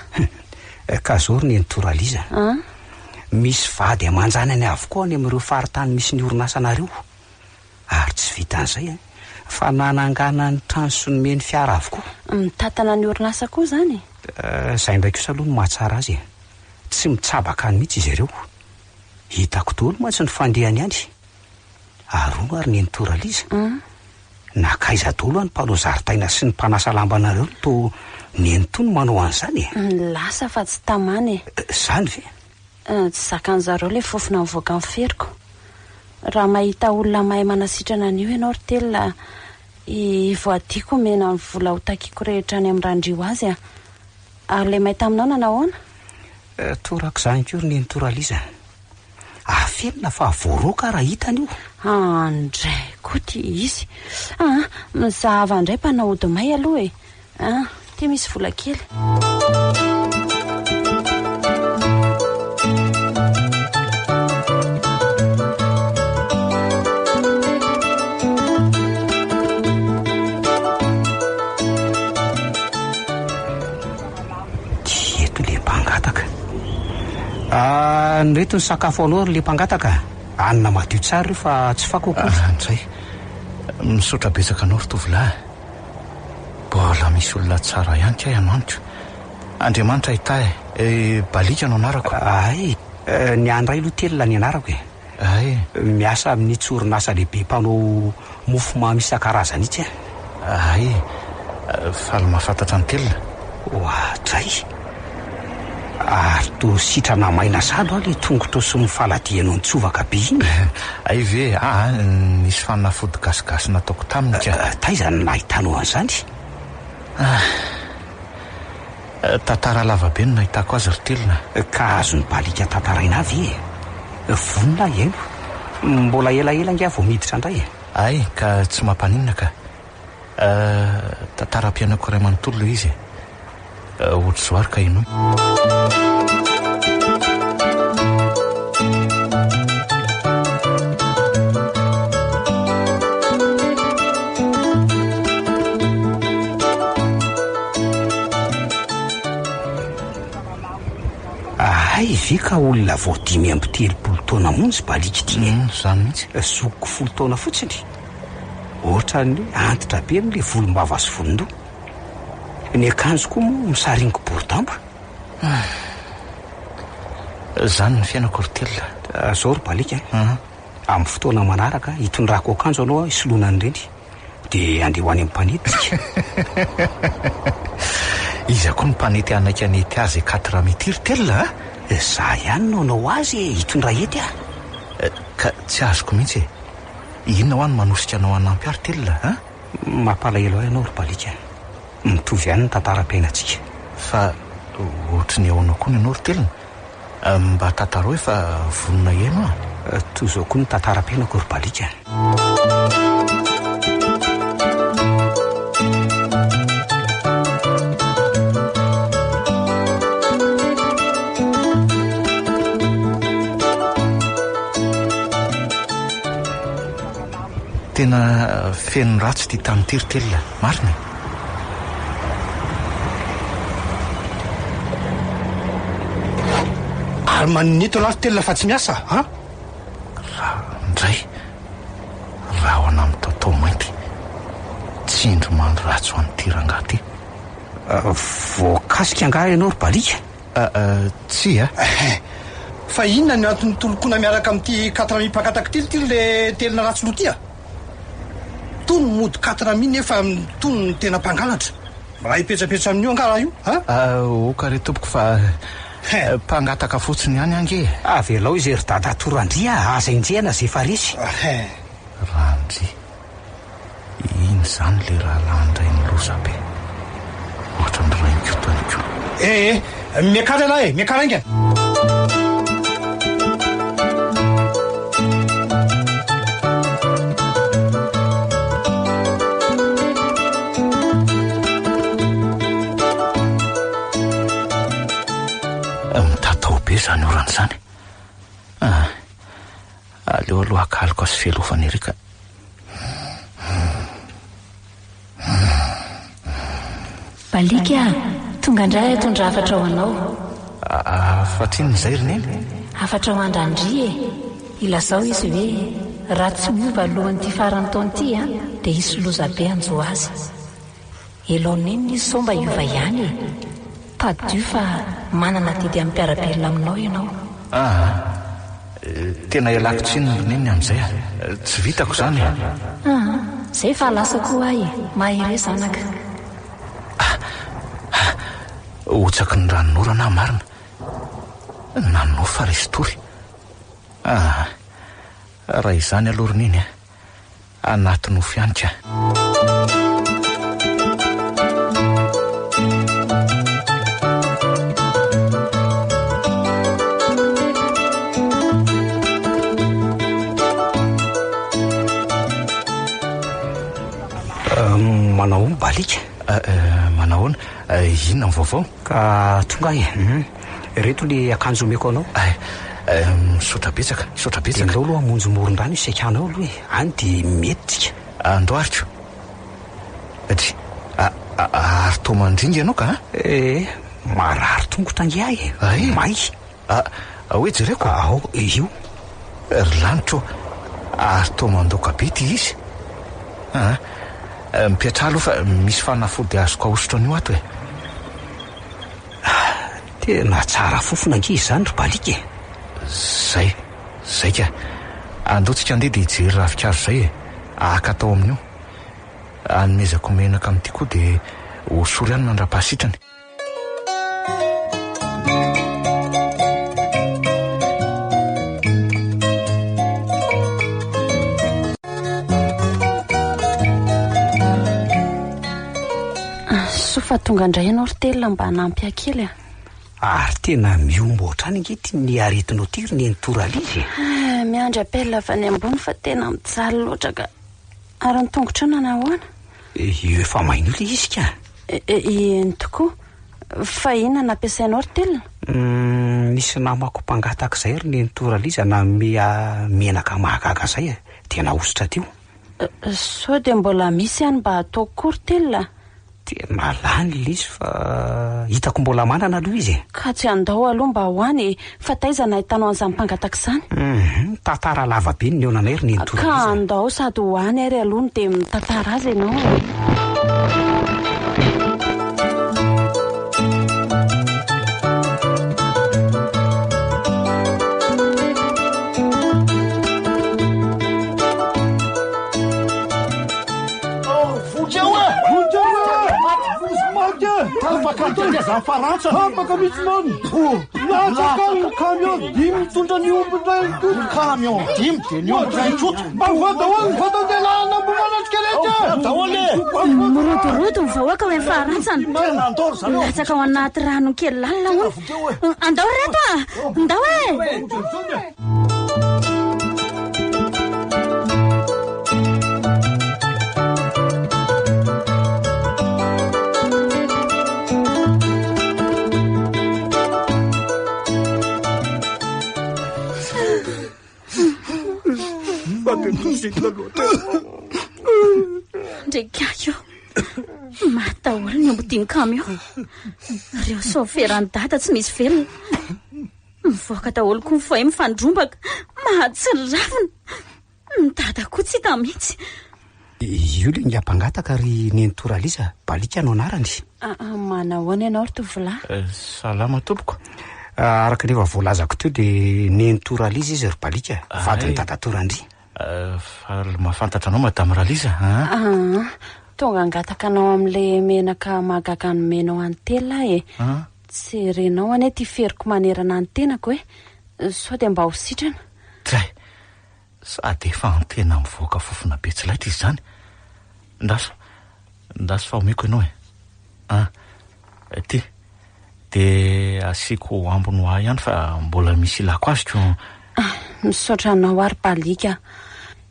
ka zory ny Toraliza misy vady amanjanany avokoa any amin'ireo faritany misy ny orinasanareo ary tsy vitan'izay fa nanangana ny trano sy ny meny fiara avokoa mitatana ny orinasa koa zany zay ndraiky kosa aloha no mahatsara azy tsy mitsabaka any mihitsy izy ireo hitako daholo mantsy ny fandehany any arono ary ny Toraliza nakaiza daholo any mpano zaritaina sy ny mpanasa lambanareo to nentony manao an'izany lasa fa tsy tamany zany ve tsy zakan'zareo le fofona mivoaka amin'ny feriko raha mahita olona mahay manasitrana an'io ianao ry telona voadiko mena ny vola ho takiko rehetra any amin'ny randrio azy ary le mahita aminao nanahoana torako zany kory ny Toraliza afelina fa voaroka raha hitany io andray koa ty izy mizahava indray mpanao ody may aloha ty misy vola kely tieto le mpangataka nreto ny sakafo anao le mpangataka anina madio tsara fa tsy fakoko andray misaotra betsaka anao ry tovolahy mbola misy olona tsara ihany ka ianantro Andriamanitra ahita balika no anarako ay ny andray aloha telona ny anarako ay miasa amin'ny tsorinasa lehibe mpanao mofo mamy isan-karazany itsy ay faly mahafantatra ny telona ohatray ary to sitrana maina sado le tongotra sy mifaladianao ny tsovaka be iny ay ve nisy fanafody gasigasy nataoko taminy ka taizany nahitanao an'izany tantara lavabe no nahitako azy ry telona ka azo ny balika tantaraina avy vonona eno mbola elaela ngia vao miditra indray ay ka tsy mampaninona ka tantaram-pianako ray manontolo le izy ohatry zoary ka ino ay ve ka olona vao 5 taona monjy balika ty zany mihitsy zokoko 10 taona fotsiny ohatrany antitra be ny le volombava sy volondoha ny akanjo koa moa misaringo bordamba zany ny fiainako ry telona zao ry balika amin'ny fotoana manaraka hitondrako akanjo anao hisoloana ny reny dia andeha ho any amin'ny mpanety izy koa ny mpanety anaiky anety azy 4 mety ry telona za ihany no anao azy hitondra ety ka tsy azoko mihitsy inona ho any manosika anao anampy ary telona mampalahelo ahy ianao ry balika mitovy ihany ny tantaram-piainantsika fa ohatry ny aonao koa ny anao ry telona mba tantaro hoe fa vonona eno toy izao koa ny tantaram-piainako ry balika tena feno ratsy ty tany ty ry telona marina ary maninito anao ry telona fa tsy miasa ndray raha ho ana mitaotao mainty tsy indromandro ratsy ho an'ity rangahy ty voakasika angaha ianao ry balika tsy fa inona ny antony tolokona miaraka amin'ity 4 mpankataka ty le telona ratsy loha ty tony mody 4 nefa tony ny tena mpangalatra raha hipetrapetra amin'io angaraha io oka re tompoko fa mpangataka fotsiny ihany ange avelao izy ry dada torandria asa injehana zay farisy randry iny zany le raha landray ny lozabe ohatra ny rainkotoniko miakara lahy miakara inga mitatao be zany orany zany aleo aloha akaliko asy felofany erika balika tonga indray atondra afatra ho anao fatrinony zay rineny afatra ho andrandry ilazao izy hoe raha tsy miova alohan'ity farany taon'ity dia isy lozabe anjo azy eloneny izy sao mba iova ihany tadio fa manana didy amin'ny mpiarabelona aminao ianao tena ialako tsiny rineny amin'izay tsy vitako zany zay fa lasa koa ahy mahire zanaka otsaky ny ranonorana marina nanao fa resy tory raha izany aloha rineny anaty no fianika manao balika manahoana inona ny vaovao ka tonga reto le akanjo omeko anao misaotra betsaka ndao aloha monjo moron-drano isakanao aloha any de metytsika andoariko atry artomandringy ianao ka marary tongotra ange ahy may hoe jereko ao io ry lanitro artomandoka be ty izy mipiatra aloha fa misy fanafody azoko ahositra an'io ato tena tsara fofona ange izy zany ry balika zay ka andeotsika andeha de hijery ravikazo zay aka tao amin'io anomezako menaka amin'ity koa de hosory ihany mandra-pahasitrany fa tonga indray ianao ry telona mba hanampy akely ary tena miomba ohatrany ange ty ny aretinao ty ry neny toralizy miandry apela avy any ambony fa tena mijaly loatra ka ary ny tongotra io nanahoana io efa maino le izy ka eny tokoa fa inona nampiasainao ry telona nisy namako mpangataka zay ry neny toralizy nanome menaka mahagaga zay tena ositra teo sao de mbola misy ihany mba ataoko koa ry telona tena lany le izy fa hitako mbola manana aloha izy ka tsy andao aloha mba hoany fa taizana hitanao an'izany mpangataka izany tantara lava be ny neonanay ry neny toralizy ka andao sady hoany ary alohany de mitantara azy ianao Farantsa hapaka mitsy many latsaka ny camion dimy mitondra ny ombondray camion dimy de ny ombondray tsotra mba voadaholy voadandelahana mbomanatrika rehetra daholy morodorodo ny vahoaka hoe farantsana latsaka ao anaty rano kely lalina hono andao reto andao ndraikako mataholy ny ambodiny camion reo soferany data tsy misy velona mivoaka daholo koa mifay mifandrombaka mahatsiravina ny data koa tsy hita mihitsy io le ny ampangataka ry neny toraliza balika anao anarany manahoana ianao ry tovolahy salama tompoko araka nefa voalazako teo de neny toraliza izy ry balika vadiny dada torandry mahafantatra anao madame raliza tonga angataka anao amin'le menaka mahagaga ny menao any telona tsy renao ane ty feriko manerana ny tenako hoe sao de mba ho sitrana. Tray sady efa antena mivoaka fofona be tsy laitra izy zany. Ndaso fa omeko ianao ty de asiako ambony ho ahy ihany fa mbola misy ilako azoko. Misaotra anao ary palika.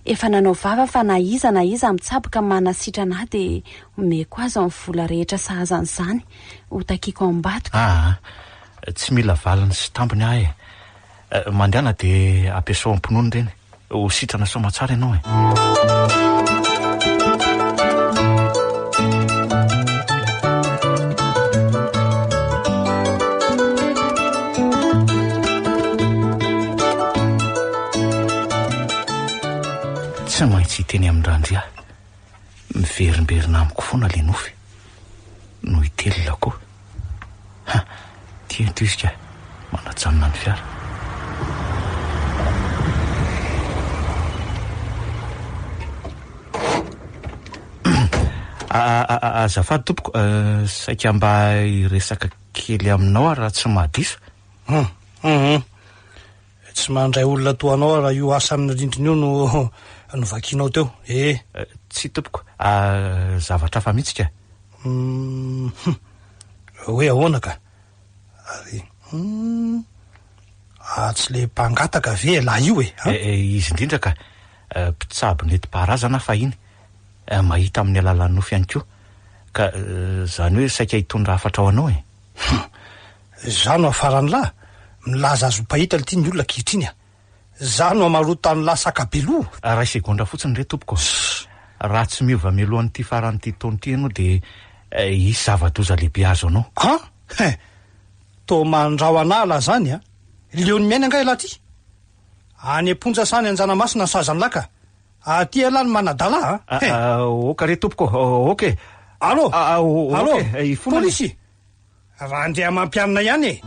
Efa nanao vava fa na iza mitsabaka manasitrana ahy de omeko azy amin'ny vola rehetra sahazan'izany ho takiako ambatoko. Tsy mila valiny sy tambiny ahy mandeana de ampiasao am-pinono reny ho sitrana somatsara ianao tsy maintsy hiteny amin'ndrandry ahy miverimberina amiko foana le nofy no hitelona koa tia ntoizika manajanona ny fiara. Azafady tompoko saika mba iresaka kely aminao raha tsy mahadiso. Tsy mandray olona toanao raha io asa amin'ny rindrina io no vakianao teo. Tsy tompoko zavatra fa mihitsika hoe ahoana ka ary tsy le mpangataka ve laha io izy indrindra ka mpitsabo neti-paharazana fa iny mahita amin'ny alalan'ny nofy ihany koa ka zany hoe saika hitondra hafatra ao anao za no afarany lahy milaza azo pahita lety ny olona kehitriny za no amarotany lahy sakabelo. Ray segondra fotsiny re tompoko raha tsy miova melohan'ity faran'ity taon'ity ianao de isy zava-doza lehibe azo anao. To mandrao anala zany leony miaina nga laha ty any amponja sany Anjanamasina sazany laka aty ala ny manadala oka re tompoko oke allo ifona polisy raha andrea mampianina ihany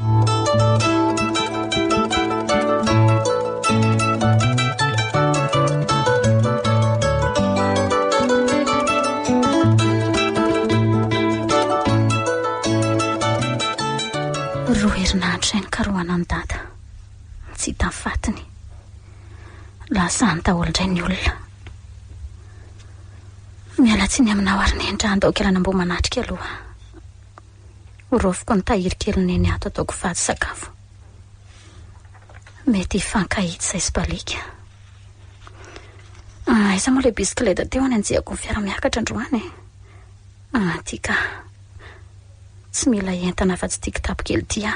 roa herinahitra zay ny karohana ny dada tsy hita fatiny lasa ny taolondray ny olona mialatsiny aminao ary ny endrandao kelanambo manatrika aloha rovoko ny tahiry kely neny ato ataoko vady sakafo mety fankahity zay sy balika isa moa le bisikleta teo any anjehako ny fiara-miakatra androany tika tsy mila entana fa tsy tiako tapokely tia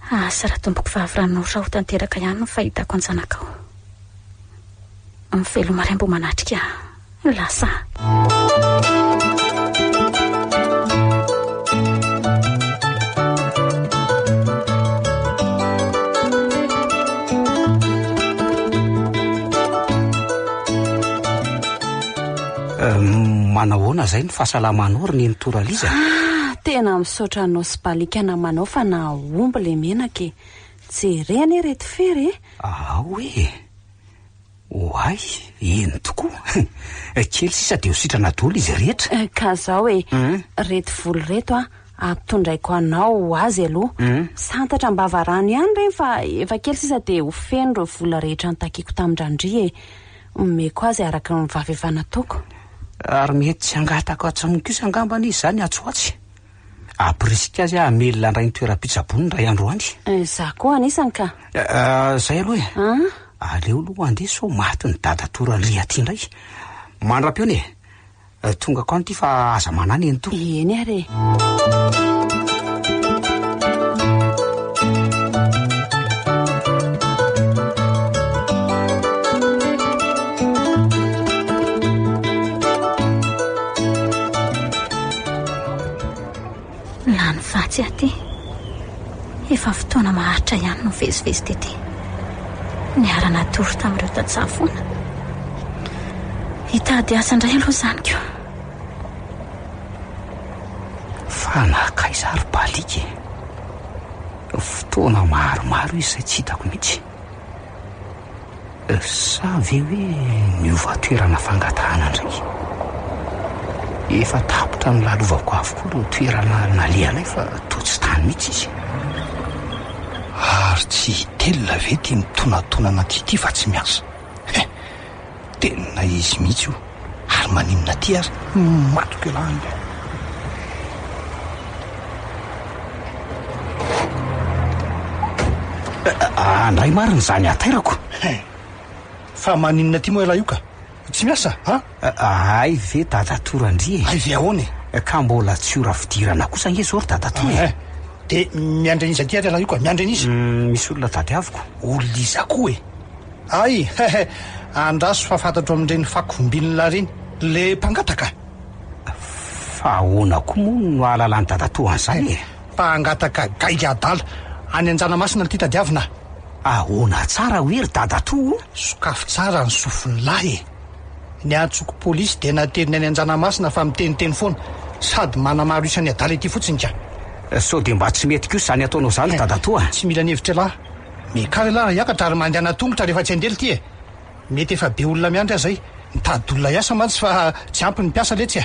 asa raha tompoko vavy-ranora ho tanteraka ihany no fahitako anjanakao mivelomaray-mbo manatrika lasa manahoana zay ny fahasalamanao ry ny toraliza tena misaotra anao sy balika namanao fa na omby le menake jereny rety fery hoe oay eny tokoa kely sisa de ho sitrana dolo izy rehetra ka zao reto volo reto ampitondraiko anao azy aloha santatra mbavarano ihany reny fa efa kely sisa de ho feno ro vola rehetra ntakiako tamindrandry omeko azy araka ny vavy efa nataoko ary mety tsy angatako atsamokisa angambany izy zany atsoatsy apirisika azy amelona ndray ny toeram-pitsabony ray andro any za koa anisany ka zay aloha aleo aloha andeso maty ny dada toralia ty ndray mandra-piony tonga ko anyty fa aza manany eny to eny are lany fatsy aty efa fotoana maharitra ihany no vezivezy tety niarana tory tamin'ireo tatsafona hitady asa indray aloha zany ko fa nakaiza ary balika fotoana maromaro izy zay tsy hitako mihitsy sa ve hoe miova toerana fangatahana ndray efa tapotra ny lalovako avokoa ro toerana naleanay fa toa tsy tany mihitsy izy ary tsy telona ve ty mitonatona ty fa tsy miasa tena izy mihitsy io ary maninona ty ary matoka elany andray mariny zany atairako fa maninona ty moa ela io ka tsy miasa ay ve dadatorandry ay ve ahoany ka mbola tsy ora fidirana kosa nge zao ry dadatory de miandreniza ty ary ela io ka miandreniza misy olona tadiaviko olona iza koa ay andraso fa fantatro amin'ireny fakovombilina reny le mpangataka fa ahoana koa moa no ahalalany dadatoan'izany mpangataka gaika adala any Anjanamasina ty tadiavina ahoana tsara hoe ry dadato sokafo tsara ny sofiny lahy ny antsoko polisy de nateriny any Anjanamasina fa miteniteny foana sady manamaro isany adala ety fotsiny ka sao de mba tsy mety kosa zany ataonao zany dadatoa tsy mila nevitra lahy mikary lahy hiakatra ary mandeana tongotra rehefa tsy andely ty mety efa be olona miandry zay mitady olona iasa mantsy fa tsy ampy ny mpiasa letsy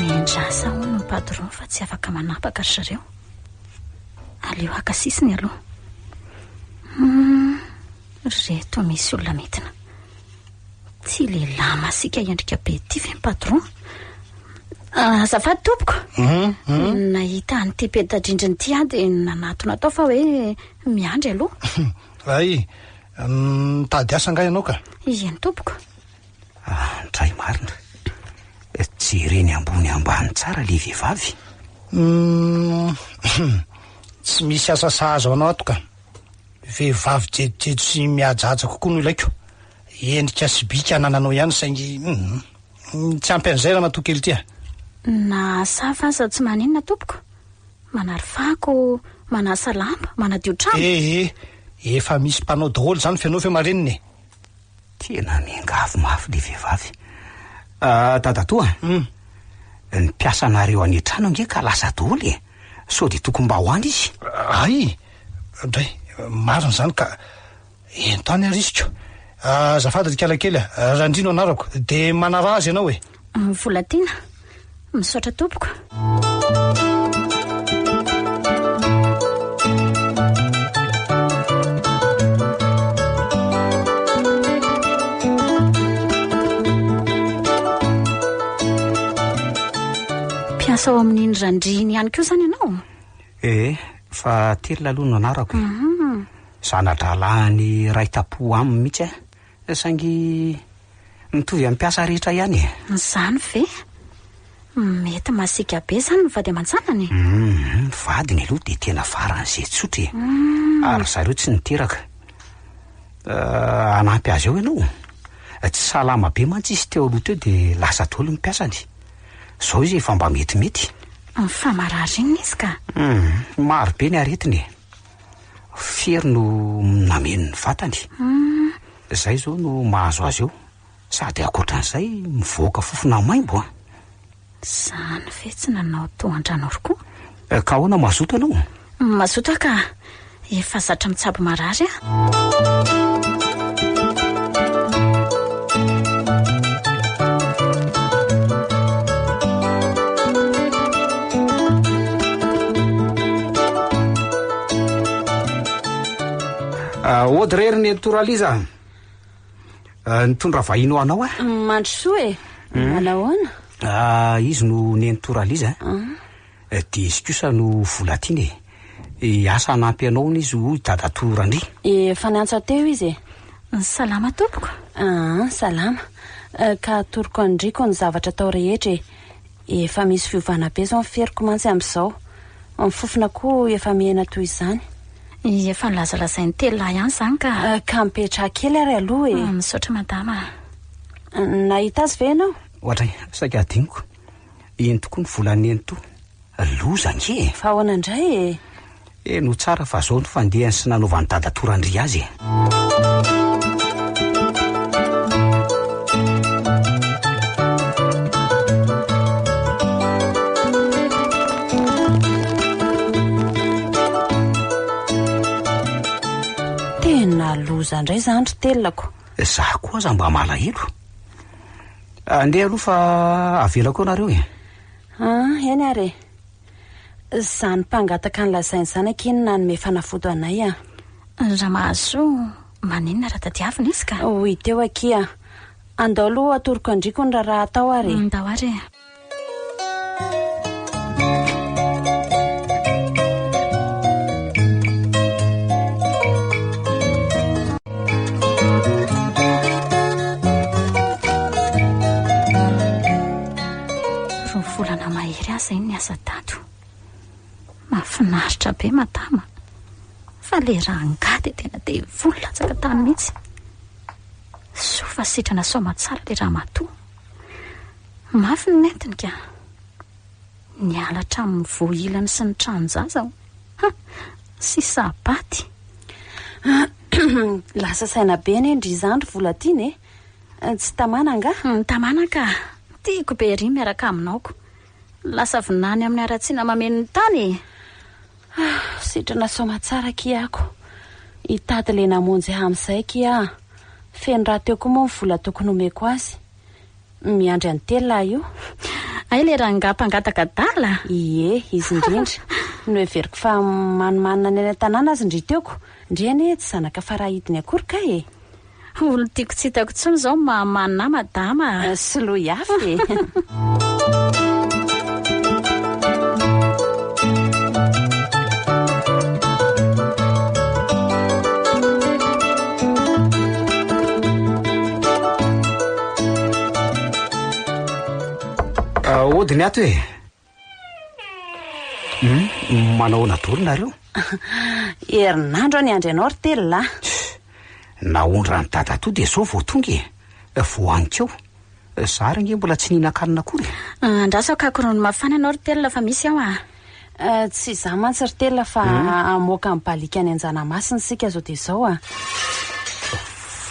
miendrasa ho no patron fa tsy afaka manapaka ry zareo aleo akasisiny aloha reto misy olona metina tsy lehilahy masika iandrika be ty ve patron azafady tompoko nahita anyty pedadrindriny ty de nanatona atao fa hoe miandry aloha ay mitady asa nga ianao ka iany tompoko ndray marina tsy reny ambony ambany tsara le vehivavy tsy misy asa sahazo anao ato ka vehivavy jejojejo sy mihajaja kokoa no ilaiko endrika sy bika nananao ihany saingy tsy ampy an'izay raha matokely ty na safa aza tsy maninona tompoko manary fako manasa lamba manadio trano efa misy mpanao daholo zany fianao fe mareniny tena miangavy mafy le vehivavy dadatoa ny mpiasa nareo any trano nge ka lasa daholo sao de tokony mba hoany izy ay ndray marina zany ka entany arisiko zafady kalakely randrino anarako de manara azy ianao volatiana misaotra tompoko mpiasa ao amin'iny randriny ihany koa zany ianao fa telo aloha no anarako zanadralany ray tapo aminy mihitsy saingy mitovy amin'ny mpiasa rehetra ihany zany ve mety masika be zany mivady aman-tsanany vadiny aloha de tena faran'izay tsotry ary zareo tsy niteraka anampy azy eo ianao tsy salama be mantsy izy teo aloha teo de lasa daholo ny mpiasany zao izy efa mba metimety fa marary izy ka maro be ny aretiny fery no nameno ny vatany zay zao no mahazo azy eo sady akoatran'izay mivoaka fofona maimbo zany ve tsy nanao tohandrano ry koa ka ahoana mazoto anao mazoto ka efa zatra mitsabo marary odrery ny toraliza nitondra vahino anao mandrosoa manahoana izy no neny toraliza de izy kosa no volatiny asa anampy anao n izy ho dadatorandry efa niantso teo izy salama tompoko salama ka toroko andriko ny zavatra tao rehetra efa misy fiovana be zao miferiko mantsy am'izao mifofona koa efa mihena toy izany efa nilazalazainy telolahy ihany zany ka mipetra kely ary aloha misaotra madama nahita azy ve ianao ohatra saika adiniko eny tokoa ny volany eny to loza nge fa ahoana indray no tsara fa zao no fandehany sy nanaovany dadatorandry azy loza indray zandry telako. Za koa za mba malahelo. Andeha aloha fa avelako anareo e. Eny are. Zany mpangataka ny lazainy zanaka iny nanome fanafoto anay a. Raha mahazo maninona raha tadiavina izy ka? Hoy teo akia. Andao aloha atoroko andriko ny raha atao ary. Ndao ary. Volana mahery aza iny ny asa tato. Mahafinaritra be matama. Fa le raha angady tena dia volatsaka tany mihitsy. Sofa sitrana soma tsara le raha matoa. Mafy ny nentiny ka. Nialatra amin'ny voilany sy ny tranonjaza. Sy sapaty. Lasa saina be ny endry zandry volatiny e. Tsy tamana nga? Tamana ka. Tiako be ry miaraka aminaoko. Lasa vinany amin'ny aratsiana mameno ny tany. Sitrana soma tsara kiako. Hitady le namonjy amin'izay kia. Feno raha teo koa moa ny vola tokony omeko azy. Miandry any tela io. Ay le raha ngapangataka dala. Ie, izy indrindra. No everiko fa manimanina ny any tanàna azy ndry teoko. Ndreny tsy zanaka farahidiny akory ka e. Olo tiako tsy hitako tsony zao mamanina madama. Solo iafy. Odiny ato e. Manao natolo nareo? Herinandro any andry anao ry telona. Naondra ny dada to dia zao vao tonga e. Voanikeo. Za ringe mbola tsy nihinan-kanina akory. Andraso kakorony mafana anao ry telona fa misy ao a. Tsy za mantsy ry telona fa amoaka amin'ny balika any Anjanamasina sika zao dia zao a.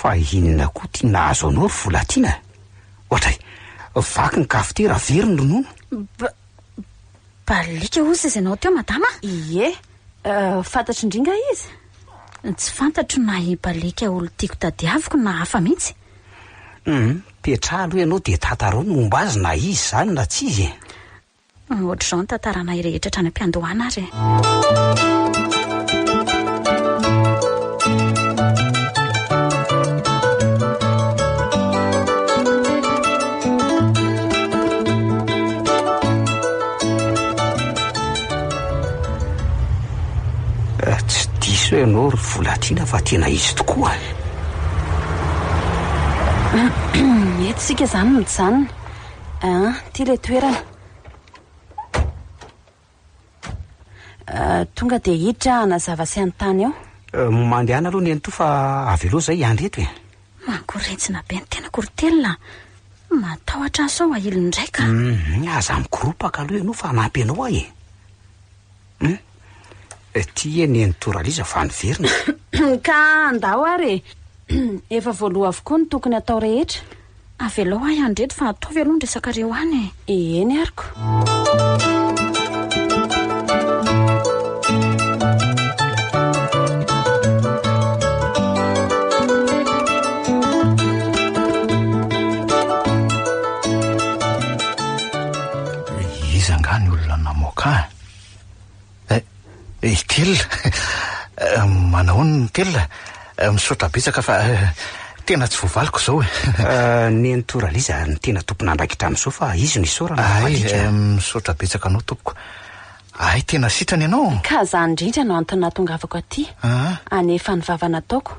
Fa inona koa tia nahazo anao ry volatiana? Ohatray, vaky ny kafitera very ny ronono. Balika ozy izy anao teo madama? Ie, fantatro indringa izy. Tsy fantatro na balika olo tiako tadiaviko na hafa mihitsy. Petra aloha ianao dia tantarao ny momba azy na izy zany na tsy izy. Ohatr'izao ny tantarana rehetra trany am-piandohana ary. Tsy diso ianao ry volatiana fa tena izy tokoa. Etsika zany mijanona. Ty le toerana. Tonga dia hiditra anazava sy an-tany ao. Mandehana aloha ny anto fa avy aloha zay andreto e. Mankoretsina be ny tena koritelina. Matahotra aso ao ahiliny ndraika. Aza mikoropaka aloha ianao fa hanampy anao ahy e. Ty eny nitoraliza fa niverina. Ka andao ary efa voaloha avokoa ny tokony atao rehetra. Avy aloha ahy andreto fa ataovy aloha ny resaka reo any e. Eny ariko. Iza nga ny olona namoaka? Telona. Manahoana ny telona? Misaotra betsaka fa tena tsy voavaliko zao e. Ny nitoraliza ny tena tompon'andraikitra amin'izao fa izy no isaorana. Misaotra betsaka anao tompoko. Ay, tena sitrany ianao. Ka za indrindra no antony natongavako aty. Anefa ny vava nataoko.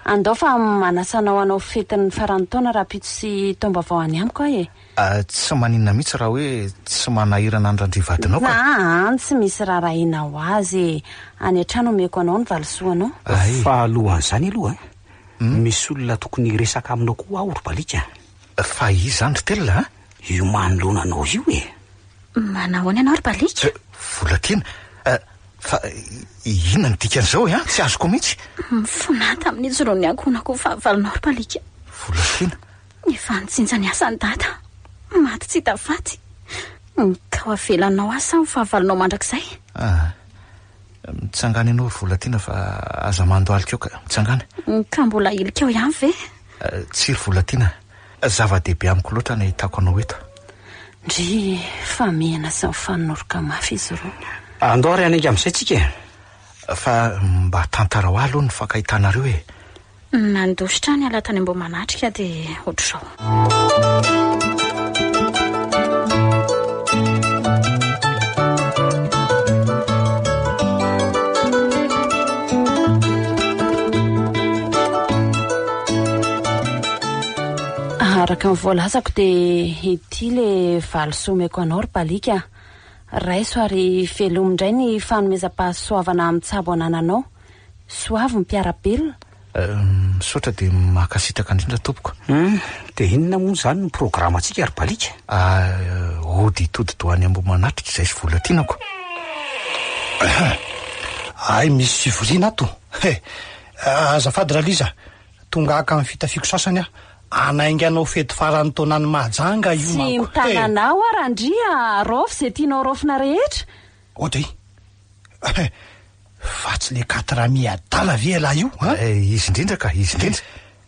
Andao fa manasanao anao fetin'ny faran'ny taona raha pito sy tomba-vao any amiko ahy e. Tsy maninona mihitsy raha hoe tsy manahirana andrandry vadinao ka. Tsy misy raharahiana ho azy. Any an-trano omeko anao ny valisoanao. Fa alohan'izany aloha misy olona tokony resaka aminao koa aho ry balika. Fa izy zany ry telona? Io manoloana anao io e. Manahoana ianao ry balika? Volatiana. Fa inona ny dikan'izao e? Tsy azoko mihitsy. Mifonata amin'ny joroany ankonako fahavalonao ry balika. Volatiana. Efa nitsinja ny asany dada. Maty tsy hita faty. Ka ho avelanao asa ho fahavalonao mandrakizay. mitsangana ianao ry Volatiana fa aza mandohalika eo ka mitsangana ka mbola ilika eo ihany ve tsy ry Volatiana zava-dehibe amiko loatra ny hitako anao eto ndry famihana sy mifaninoroka mafy izy roa andao ry anenga amin'izay tsika fa mba tantara ho aloha ny fankahitanareo e nandositra ny alatany mbo manatrika dia ohatr'izao araka ny voalazako dia ity le valosomeko anao ry balika raiso ary velomindray ny fanomezam-pahasoavana mitsabo anananao soavy mpiarabelona misaotra dia makasitraka indrindra tompoko dia inona moa zany ny programa antsika ry balika ody itodi-doany Ambomanatrika izay sy Volatianako ay misy fivoriana ato azafady raliza tonga aka amin'ny fitafiako sasany anainganao fety farany taonany mahajanga io sy mitananao arandria rofy izay tianao rofina rehetra ohatry fa tsy le 4 miadala ve lahy io izy indrindra ka izy indrindra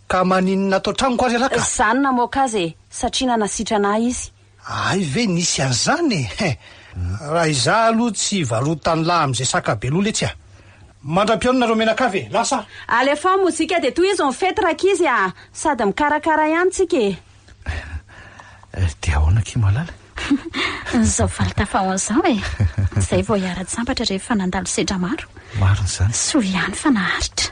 ka maninona atao tranoko ary alaka zany namoaka azy satria nanasitrana izy ay ve nisy an'izany raha izaho aloha tsy varotany lahy amin'izay sakabelola etsy mandram-piaona nareo menakavy lasa alefa mozika dia toy izy mifety raka izy sady mikarakara ihany tsika dia ahoana ki malala zao valitafaho an'izao izay vao hiara-tsambatra rehefa nandalo sedra maro n'izany soa ihany fa naharitra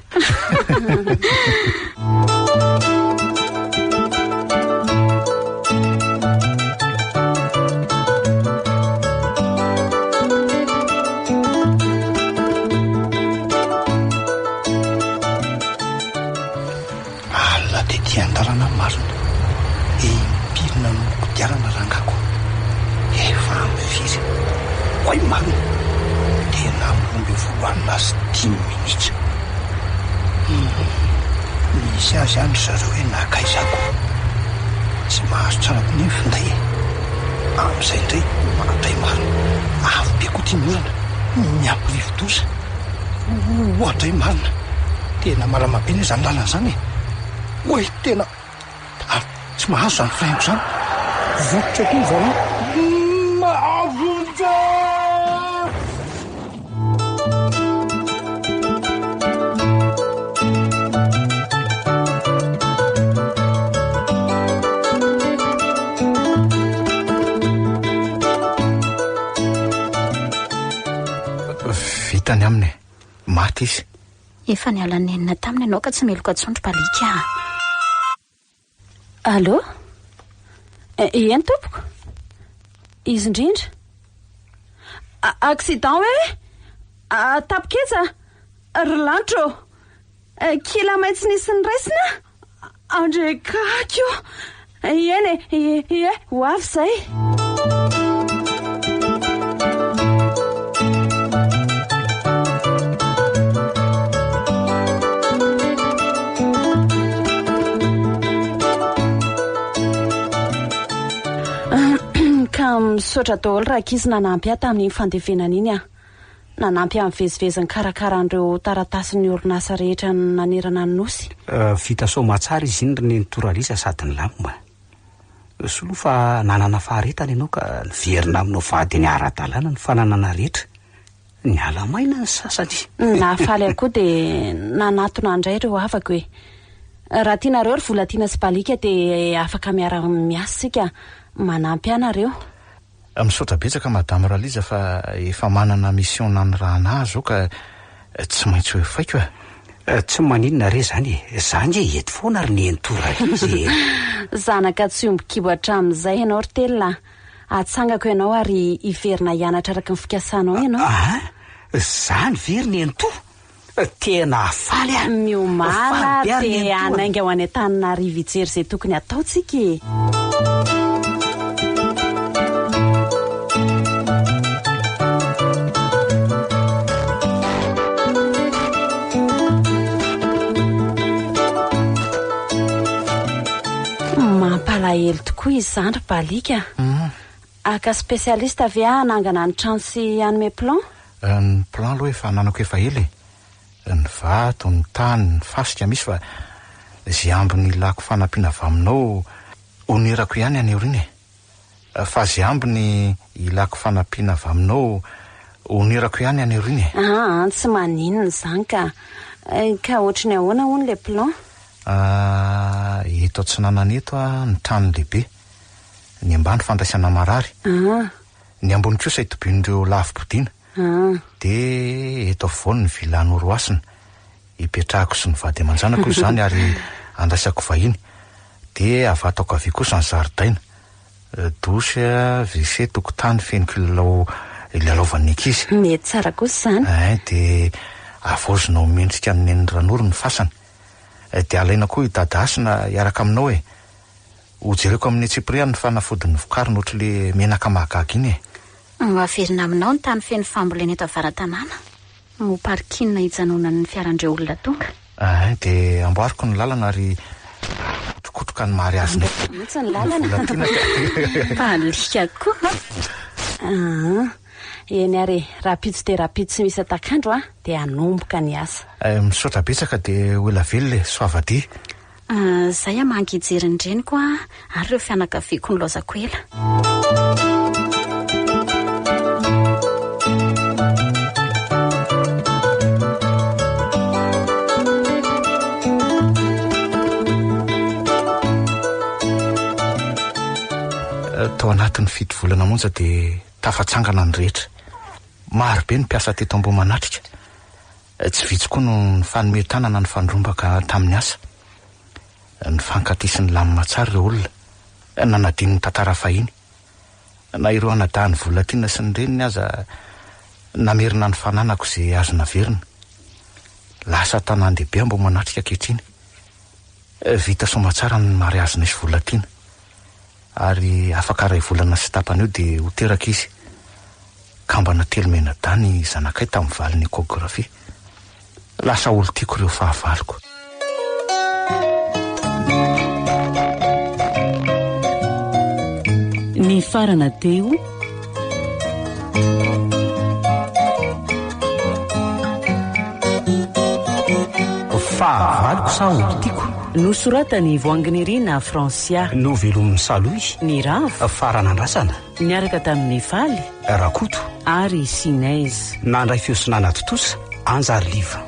andarana marina impirina nokodiarana rangako efa amfiry hoay marina tena mombe voalohanina azy 10 minitra misy azy any zareo hoe nakaizako tsy mahazo tsarako ny finday amin'izay indray makatray marina avo be koa tia morana miampirivo-doza ohatray marina tena malamabeny zany lalana zany oe tena tsy mahazo zany frainko zany vototra koa vola mahavonja vitany aminy maty izy efa ny alanenina taminy ianao ka tsy meloka tsondro balika allo eny tompoko izy indrindra accident hoe tapoketsa ry lantro kilamaitsy nisy ny raisina andrekakio eny ho avy izay misaotra daholo rakizy nanampy ahy tamin'ny fandevenana iny nanampy amin'ny veziveziny karakara an'ireo taratasiny orinasa rehetra nanerana ny nosy vita somatsara izy iny ry nitoralisa sady ny lamomba soloa fa nanana faharetana ianao ka niverina aminao vady ny ara-dalàna ny fananana rehetra ny alamaina ny sasany nafaly akoa dia nanatona indray ireo avako hoe raha tianareo ry Volatiana sy balika dia afaka miara-miasika manampy anareo misaotra betsaka madame Raliza fa efa manana mission nany rahana zao ka tsy maintsy hoe faiko tsy maninona re zany zany ety foana ry nentora izy zanaka tsy ombokibo hatramin'izay ianao ry telona atsangako ianao ary iverina hianatra araka ny fikasanao ianao zany very nento tena afaly miomana dia anainga ho any Antananarivo ijery izay tokony ataotsika mampalahelo tokoa izy zany ry balika aka spesialista avy anangana ny trano sy anome plan ny plan aloha efa nanako efa ely ny vato ny tany ny fasika misy fa zay ambiny ilako fanampiana avy aminao onirako ihany any oriny fa zay ambiny ilako fanampiana avy aminao onirako ihany any oriny tsy maninona zany ka ohatrany ahoana hono le plan eto tsy nananeto ny trano lehibe ny ambany fandraisana marary ny ambony kosa itobin'ireo lavim-podiana de eto afovoany ny vilano roasina ipetrahako sy ny vady aman-janako zany ary andraisako vahiny de avatako avy kosa ny zaridaina dosy WC tokotany feniko ilalaovan'ny ankizy mety tsara kosa zany de avozinao mendrika ny neny ranoro ny fasana de alaina koa idadasina iaraka aminao hojereko amin'ny Tsipriana ny fanafodin'ny vokariny ohatry le menaka mahagaga iny averina aminao ny tany feno fambolena eto avaran-tanàna no parkina hijanonan'ny fiarandreo olona tonga de amboariko ny lalana ary kotrokotroka ny mariazina mitsy ny lalana palika koa eny ary rapitso de rapitso tsy misy atakandro de anomboka ny asa misaotra betsaka de oela velona soavadia zay mankijery ny reniko ary ireo fianakaviako ny lozako ela tao anatin'ny fito volana monja de tafatsangana ny rehetra maro be ny mpiasa teto Ambohimanatrika tsy vitsy koa no ny fanometanana ny fandrombaka tamin'ny asa ny fankatisy ny lamina tsara ireo olona nanadiny ny tantara fahiny na ireo anadahany volatiana sy ny reniny aza namerina ny fananako zay azo naverina lasa tanàn-dehibe Ambohimanatrika ankehitriny vita somatsara ny mariazina isy volatiana ary afaka ray volana sy tapany io de ho teraka izy kambana telo mena dany zanakay tamin'ny valiny échographie lasa olo tiako ireo fahavaliko ny farana teo fahavaliko sa olo tiako nosoratany voanginirina Francia no velomin'ny saloy ny ravo faranandrasana niaraka tamin'ny faly rakoto ary Sinaise nandray fiosinana totosa anjary liva